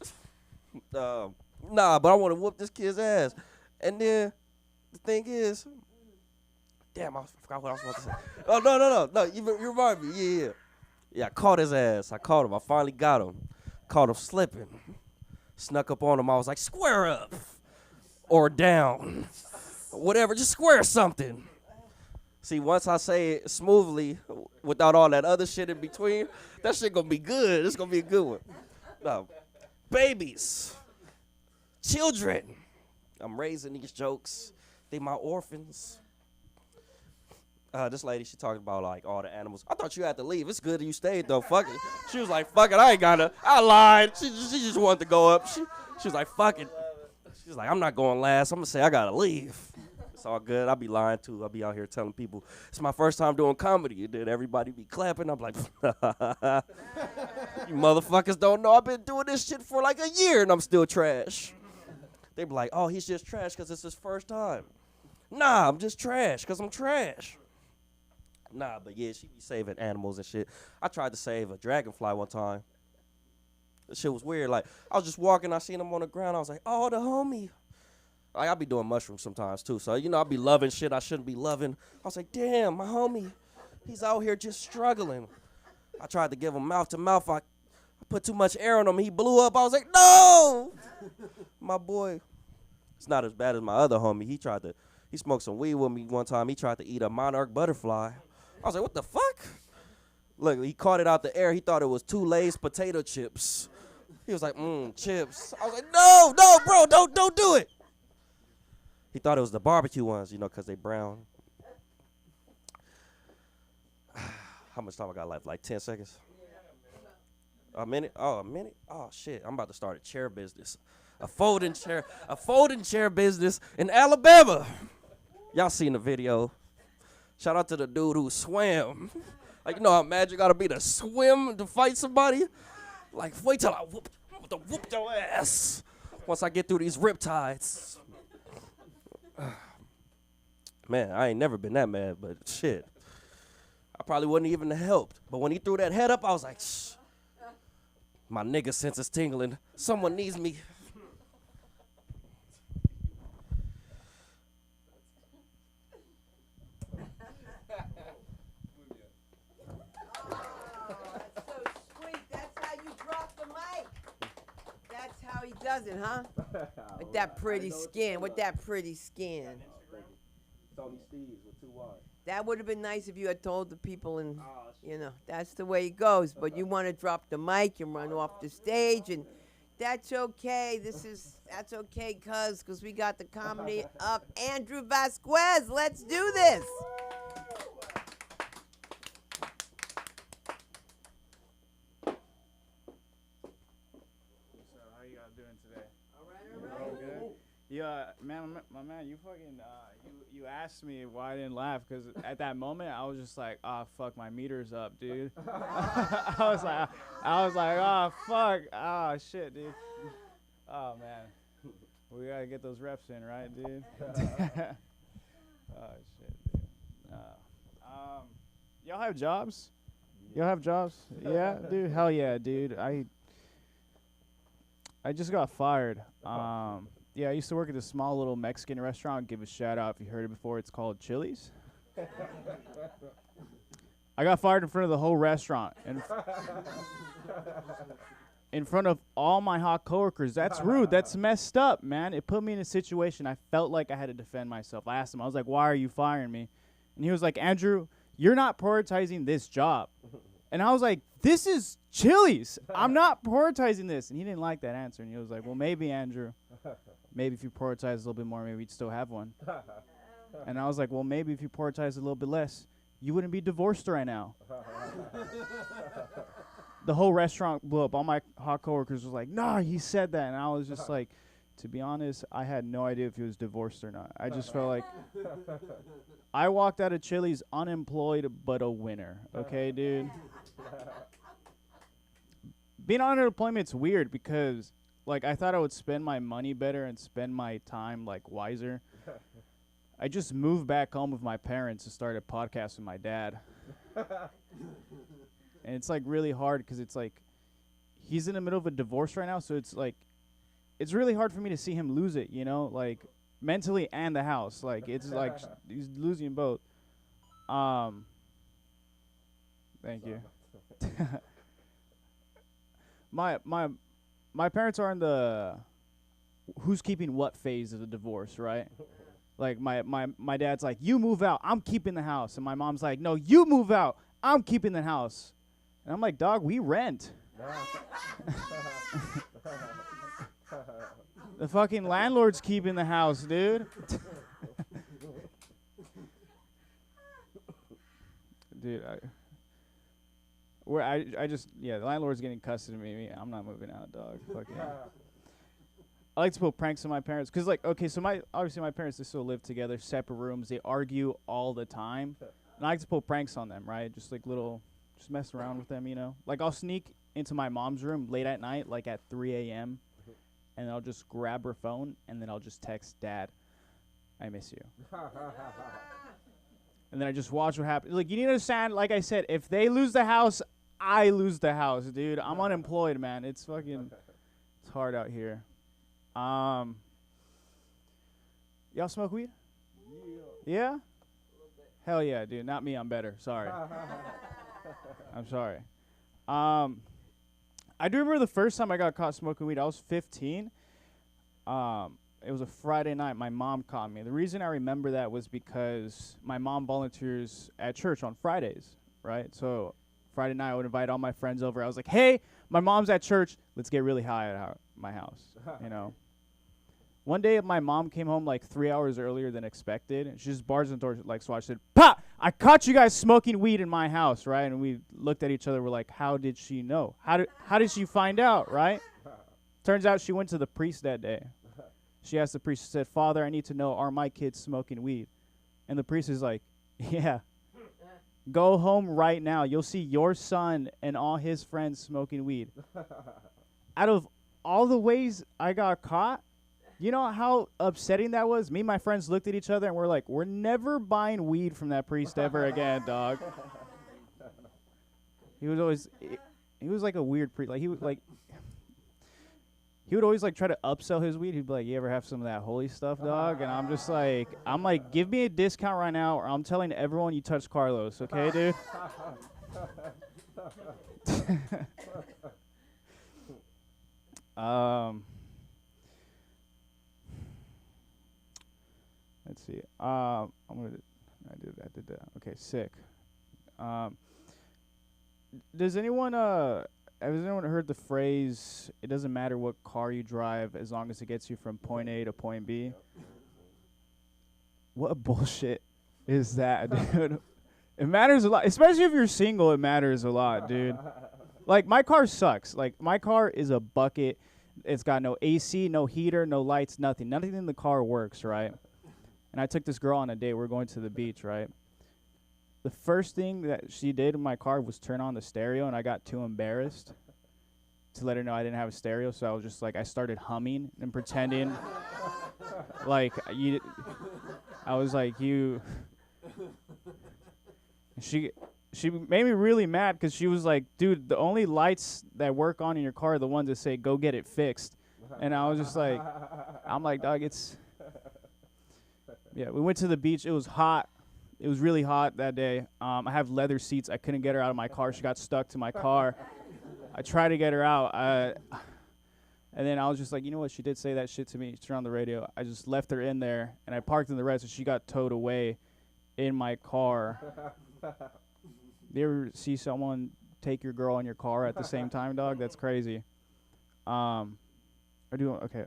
Nah, but I want to whoop this kid's ass. And then the thing is, damn, I forgot what I was about to say. Oh, no. You remind me. Yeah. Yeah, I caught his ass. I caught him. I finally got him. Caught him slipping. Snuck up on him. I was like, square up. Or down. Whatever, just square something. See, once I say it smoothly, without all that other shit in between, that shit gonna be good. It's gonna be a good one. No. Babies. Children. I'm raising these jokes. They my orphans. This lady, she talked about like all the animals. I thought you had to leave. It's good that you stayed though. Fuck it. She was like, fuck it, I ain't gotta. I lied. She just wanted to go up. She was like, fuck it. She was like, I'm not going last. I'm gonna say I gotta leave. It's all good. I'll be lying too. I'll be out here telling people it's my first time doing comedy. And then everybody be clapping. I'm like, you motherfuckers don't know I've been doing this shit for like a year and I'm still trash. They be like, oh, he's just trash because it's his first time. Nah, I'm just trash because I'm trash. Nah, but yeah, she be saving animals and shit. I tried to save a dragonfly one time. That shit was weird. Like, I was just walking, I seen him on the ground. I was like, oh, the homie. Like, I be doing mushrooms sometimes, too. So, I be loving shit I shouldn't be loving. I was like, damn, my homie. He's out here just struggling. I tried to give him mouth to mouth. I put too much air on him. He blew up. I was like, no. My boy. It's not as bad as my other homie. He smoked some weed with me one time. He tried to eat a monarch butterfly. I was like, what the fuck? Look, he caught it out the air. He thought it was 2 Lay's potato chips. He was like, chips. I was like, no, bro, don't do it. He thought it was the barbecue ones, because they brown. How much time I got left? Like 10 seconds? A minute? Oh, a minute? Oh, shit. I'm about to start a chair business. A folding chair business in Alabama. Y'all seen the video. Shout out to the dude who swam. Like, how mad you gotta be to swim to fight somebody? Like, wait till I whoop your ass once I get through these riptides. Man, I ain't never been that mad, but shit. I probably wouldn't even have helped. But when he threw that head up, I was like, shh. My nigga sense is tingling. Someone needs me.
He does it, huh? With that pretty skin.
Tony Steves with 2 Y's.
That would have been nice if you had told the people, and that's the way it goes. But you want to drop the mic and run off the stage, and that's okay. That's okay, because we got the comedy of Andrew Vasquez. Let's do this.
Yeah, man, my man, you fucking, you asked me why I didn't laugh, because at that moment, I was just like, oh, fuck, my meter's up, dude. I was like, oh, fuck, oh, shit, dude. Oh, man. We gotta get those reps in, right, dude? Oh, shit, dude. Y'all have jobs? Y'all have jobs? Yeah, dude, hell yeah, dude. I just got fired. Yeah, I used to work at this small little Mexican restaurant. Give a shout out if you heard it before. It's called Chili's. I got fired in front of the whole restaurant. In front of all my hot coworkers. That's rude. That's messed up, man. It put me in a situation I felt like I had to defend myself. I asked him, I was like, why are you firing me? And he was like, Andrew, you're not prioritizing this job. And I was like, this is Chili's. I'm not prioritizing this. And he didn't like that answer. And he was like, well, maybe, Andrew. Maybe if you prioritize a little bit more, maybe you'd still have one. And I was like, well, maybe if you prioritize a little bit less, you wouldn't be divorced right now. The whole restaurant blew up. All my hot coworkers was like, nah, he said that. And I was just like, to be honest, I had no idea if he was divorced or not. I just felt like I walked out of Chili's unemployed but a winner. Okay, dude? Being on unemployment's weird because I thought I would spend my money better and spend my time, wiser. I just moved back home with my parents and started a podcast with my dad. And it's like really hard because it's like he's in the middle of a divorce right now, so it's like it's really hard for me to see him lose it, you know, like mentally and the house. Like it's like he's losing both. Thank you. My parents are in the who's keeping what phase of the divorce, right? Like my dad's like, you move out, I'm keeping the house, and my mom's like, no, you move out, I'm keeping the house. And I'm like, dog, we rent. The fucking landlord's keeping the house, dude. Dude, I just the landlord's getting custody of me. I'm not moving out, dog. Fucking. I like to pull pranks on my parents because, like, okay, so obviously my parents, they still live together, separate rooms. They argue all the time, and I like to pull pranks on them, right? Just like just mess around with them, you know. Like I'll sneak into my mom's room late at night, like at 3 a.m., and I'll just grab her phone, and then I'll just text Dad, I miss you. And then I just watch what happens. Like, you need to understand, like I said, if they lose the house, I lose the house, dude. I'm unemployed, man. It's fucking, it's hard out here. Y'all smoke weed? Yeah? Hell yeah, dude. Not me, I'm better. Sorry. I'm sorry. I do remember the first time I got caught smoking weed. I was 15. It was a Friday night. My mom caught me. The reason I remember that was because my mom volunteers at church on Fridays, right? So Friday night I would invite all my friends over. I was like, hey, my mom's at church. Let's get really high at my house, you know? One day my mom came home like 3 hours earlier than expected. And she just bars the door like Swatch said, "Pa, I caught you guys smoking weed in my house," right? And we looked at each other. We're like, how did she know? How did she find out, right? Turns out she went to the priest that day. She asked the priest, she said, "Father, I need to know, are my kids smoking weed?" And the priest is like, yeah. Go home right now. You'll see your son and all his friends smoking weed. Out of all the ways I got caught, you know how upsetting that was? Me and my friends looked at each other and we're like, we're never buying weed from that priest ever again, dog. He was like a weird priest. Like he would always like try to upsell his weed. He'd be like, "You ever have some of that holy stuff, dog?" And I'm like, give me a discount right now, or I'm telling everyone you touched Carlos, okay, dude? Let's see. I did that. Okay, sick. Has anyone heard the phrase, "It doesn't matter what car you drive as long as it gets you from point A to point B"? What bullshit is that, dude? It matters a lot, especially if you're single. It matters a lot, dude. Like, my car sucks. Like, my car is a bucket. It's got no AC, no heater, no lights, nothing. Nothing in the car works, right? And I took this girl on a date. We're going to the beach, right? The first thing that she did in my car was turn on the stereo, and I got too embarrassed to let her know I didn't have a stereo. So I was just like, I started humming and pretending like I was like, you. She made me really mad because she was like, dude, the only lights that work on in your car are the ones that say go get it fixed. And I was just like, I'm like, dog, it's. Yeah, we went to the beach. It was hot. It was really hot that day. I have leather seats. I couldn't get her out of my car. She got stuck to my car. I tried to get her out. And then I was just like, you know what? She did say that shit to me. She turned on the radio. I just left her in there, and I parked in the red, so she got towed away in my car. You ever see someone take your girl in your car at the same time, dog? That's crazy. Okay.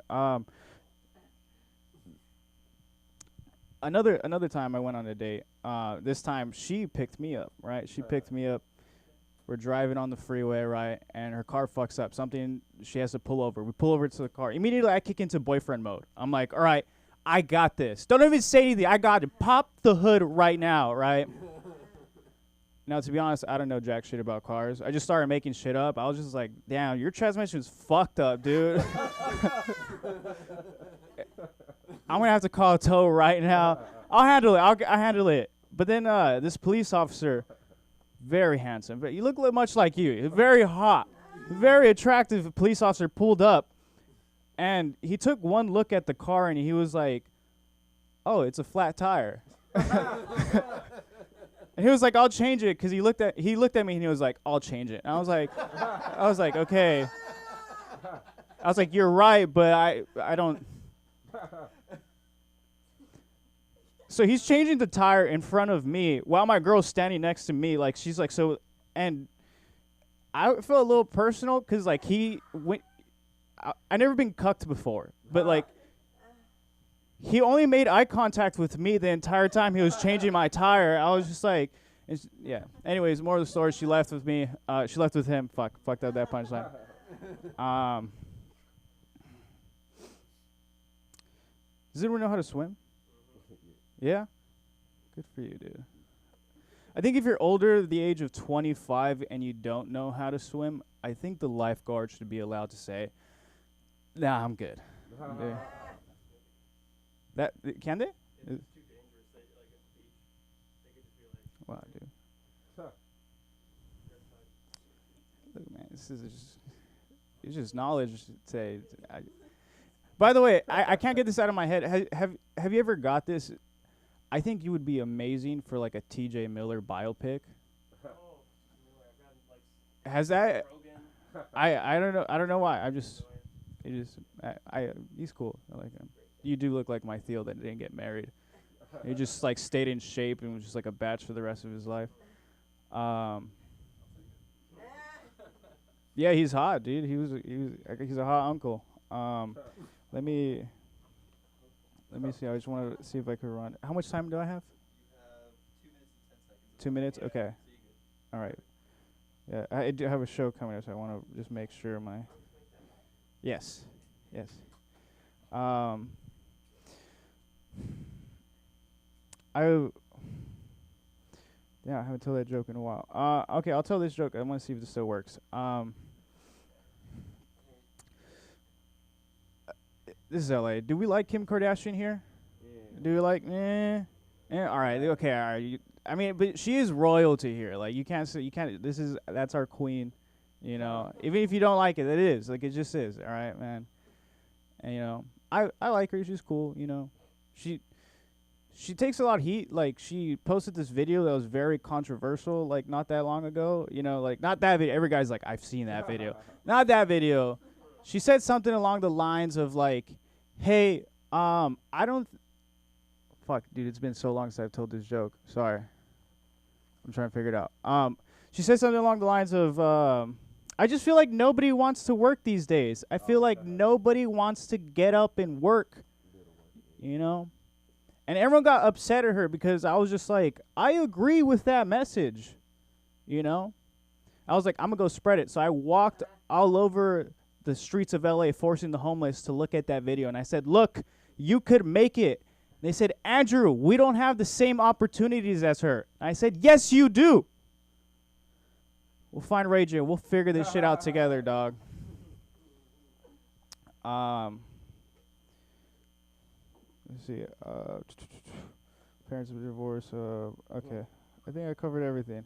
Another time I went on a date. This time she picked me up, right? She picked me up. We're driving on the freeway, right? And her car fucks up. She has to pull over. We pull over to the car. Immediately I kick into boyfriend mode. I'm like, all right, I got this. Don't even say anything. I got it. Pop the hood right now, right? Now, to be honest, I don't know jack shit about cars. I just started making shit up. I was just like, damn, your transmission's fucked up, dude. I'm going to have to call a tow right now. I'll handle it. I'll handle it. But then this police officer very handsome. But you look much like you. Very hot, very attractive police officer pulled up, and he took one look at the car and he was like, "Oh, it's a flat tire." And he was like, "I'll change it," because he looked at me and he was like, "I'll change it." And I was like, okay. I was like, "You're right, but I don't." So he's changing the tire in front of me while my girl's standing next to me. Like, she's like, so, and I feel a little personal because, like, I never been cucked before, but, like, he only made eye contact with me the entire time he was changing my tire. I was just like, yeah. Anyways, more of the story, she left with me. She left with him. Fucked up that punchline. Does anyone know how to swim? Yeah? Good for you, dude. I think if you're older, the age of 25, and you don't know how to swim, I think the lifeguard should be allowed to say, "Nah, I'm good." That can they? It's too dangerous. Like at the beach, they could just be like, "Wow, dude." Look, man, this is it's just knowledge. By the way, I can't get this out of my head. Have you ever got this? I think you would be amazing for like a T.J. Miller biopic. Has that? I don't know. I don't know why. He's cool. I like him. You do look like my Theo that didn't get married. He just like stayed in shape and was just like a batch for the rest of his life. Yeah, he's hot, dude. He's a hot uncle. Let me see. I just want to see if I could run. How much time do I have? You have 2 minutes and 10 seconds. 2 minutes? Okay. All right. Yeah, I do have a show coming up, so I want to just make sure my... Yes. I haven't told that joke in a while. Okay, I'll tell this joke. I want to see if this still works. This is LA. Do we like Kim Kardashian here? Yeah. Do we like? All right. Okay. All right. I mean, but she is royalty here. Like, you can't say, that's our queen. You know, even if you don't like it, it is. Like, it just is. All right, man. And you know, I like her. She's cool. You know, she takes a lot of heat. Like, she posted this video that was very controversial, like, not that long ago. You know, like, not that video. Every guy's like, I've seen that video. Not that video. She said something along the lines of like, "Hey, I don't." Fuck, dude, it's been so long since I've told this joke. Sorry, I'm trying to figure it out. She said something along the lines of, "I just feel like nobody wants to work these days. I feel like nobody wants to get up and work." You know, and everyone got upset at her because I was just like, I agree with that message. You know, I was like, I'm gonna go spread it. So I walked all over the streets of LA forcing the homeless to look at that video. And I said, "Look, you could make it." They said, "Andrew, we don't have the same opportunities as her." I said, "Yes, you do. We'll find Ray J. We'll figure this shit out together, dog." Let's see. Parents of divorce. Okay. I think I covered everything.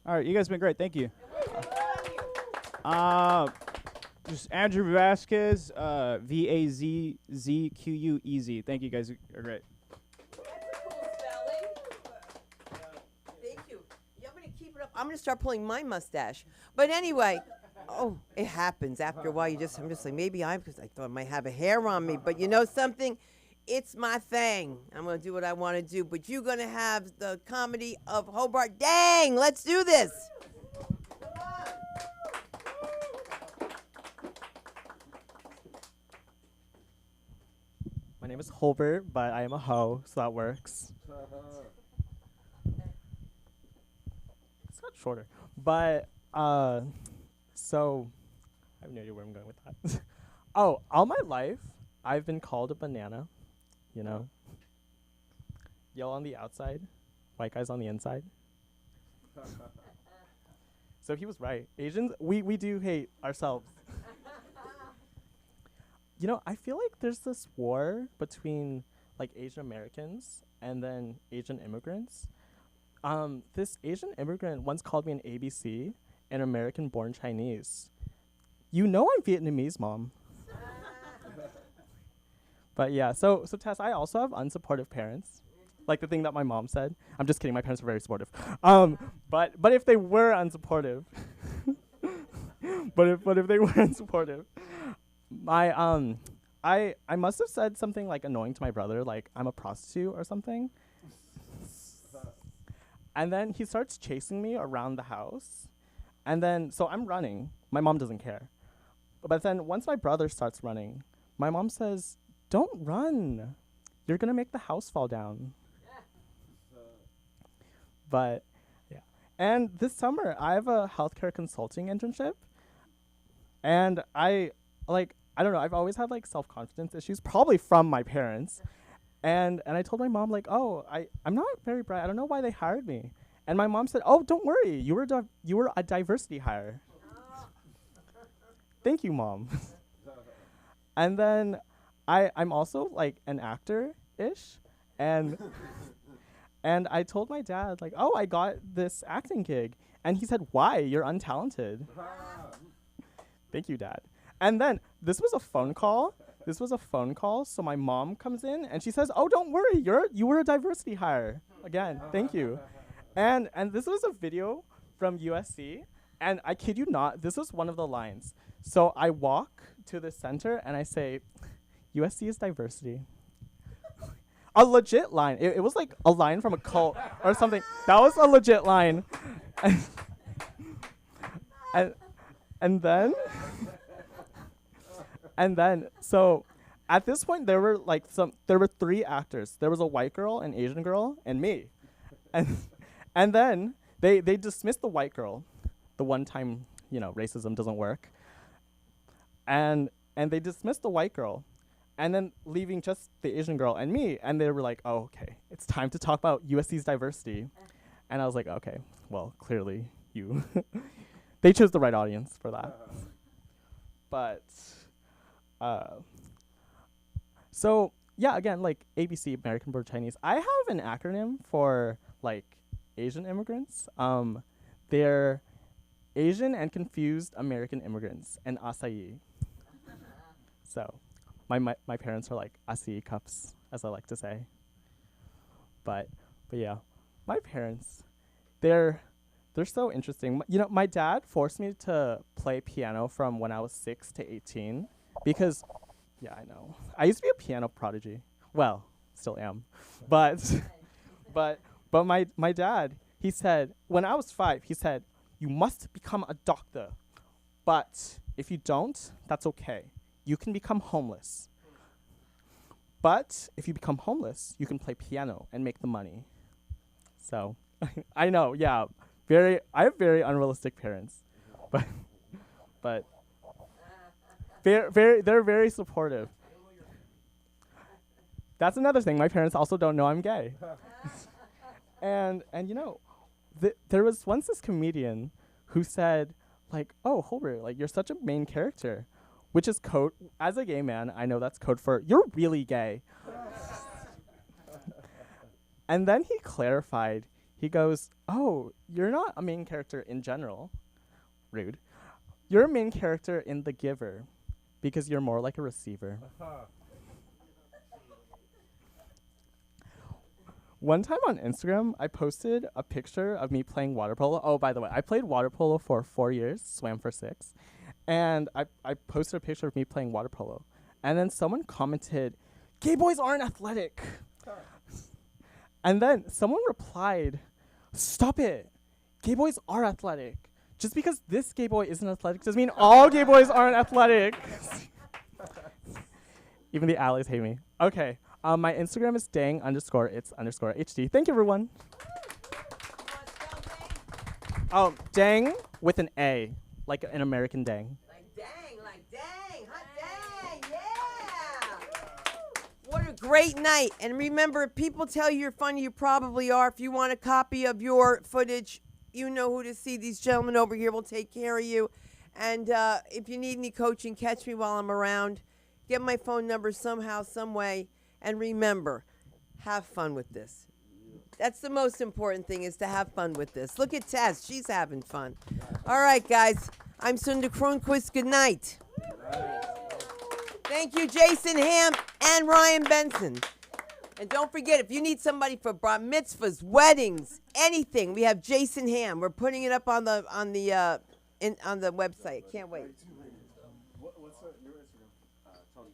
All right. You guys been great. Thank you. Just Andrew Vasquez, VAZZQU. Thank you, guys. Are great.
Thank you. Yeah, I'm going to keep it up. I'm going to start pulling my mustache. But anyway, it happens after a while. I'm just like, because I thought I might have a hair on me. But you know something? It's my thing. I'm going to do what I want to do. But you're going to have the comedy of Hobart. Dang, let's do this.
My name is Holbert, but I am a hoe, so that works. It's got shorter. But, so, I have no idea where I'm going with that. All my life, I've been called a banana, you know. Yellow on the outside, white guys on the inside. So he was right. Asians, we do hate ourselves. You know, I feel like there's this war between, like, Asian Americans and then Asian immigrants. This Asian immigrant once called me an ABC, an American-born Chinese. You know I'm Vietnamese, Mom. But yeah, so Tess, I also have unsupportive parents, like the thing that my mom said. I'm just kidding. My parents are very supportive. But if they were unsupportive, but if they were unsupportive, I must have said something like annoying to my brother, like I'm a prostitute or something. And then he starts chasing me around the house. And then, so I'm running. My mom doesn't care. But then once my brother starts running, my mom says, "Don't run. You're going to make the house fall down." But, yeah. And this summer, I have a healthcare consulting internship. And I don't know, I've always had like self-confidence issues, probably from my parents. And I told my mom, like, oh, I'm not very bright. I don't know why they hired me. And my mom said, oh, don't worry. You were a diversity hire. Thank you, Mom. And then I'm also like an actor-ish. And I told my dad, like, oh, I got this acting gig. And he said, why? You're untalented. Thank you, Dad. And then this was a phone call. So my mom comes in and she says, "Oh, don't worry. You were a diversity hire." Again, thank you. And this was a video from USC, and I kid you not, this was one of the lines. So I walk to the center and I say, "USC is diversity." A legit line. It was like a line from a cult or something. That was a legit line. And then, so at this point, there were 3 actors. There was a white girl, an Asian girl, and me. And then they dismissed the white girl, the one time, racism doesn't work. And they dismissed the white girl, and then leaving just the Asian girl and me. And they were like, oh, okay, it's time to talk about USC's diversity. And I was like, okay, well, clearly you. They chose the right audience for that. But, so yeah, again, like ABC, American Born Chinese. I have an acronym for like Asian immigrants. They're Asian and confused American immigrants, and acai. So, my parents are like acai cups, as I like to say. But yeah, my parents, they're so interesting. My dad forced me to play piano from when I was 6 to 18 because, yeah, I know. I used to be a piano prodigy. Well, still am. But my dad, he said, when I was 5, he said, you must become a doctor. But if you don't, that's okay. You can become homeless. But if you become homeless, you can play piano and make the money. So, I know, yeah. I have very unrealistic parents, but they're very supportive. That's another thing. My parents also don't know I'm gay. and there was once this comedian who said, like, oh, Holbert, like, you're such a main character, which is code, as a gay man, I know that's code for, you're really gay. And then he clarified. He goes, oh, you're not a main character in general. Rude. You're a main character in The Giver because you're more like a receiver. One time on Instagram, I posted a picture of me playing water polo. Oh, by the way, I played water polo for 4 years, swam for 6. And I posted a picture of me playing water polo. And then someone commented, gay boys aren't athletic. And then someone replied, stop it. Gay boys are athletic. Just because this gay boy isn't athletic doesn't mean all gay boys aren't athletic. Even the allies hate me. Okay. My Instagram is dang_it's_HD. Thank you, everyone. Oh, dang with an A, like an American dang.
Like dang, hot dang, yeah! What a great night. And remember, if people tell you you're funny, you probably are. If you want a copy of your footage, you know who to see. These gentlemen over here will take care of you. And if you need any coaching, catch me while I'm around. Get my phone number somehow, some way. And remember, have fun with this. That's the most important thing, is to have fun with this. Look at Tess. She's having fun. All right, guys. I'm Sunda Kronquist. Good night. Thank you, Jason Ham and Ryan Benson. And don't forget, if you need somebody for bar mitzvahs, weddings, anything, we have Jason Ham. We're putting it up on the website. Can't wait.
What's your Instagram?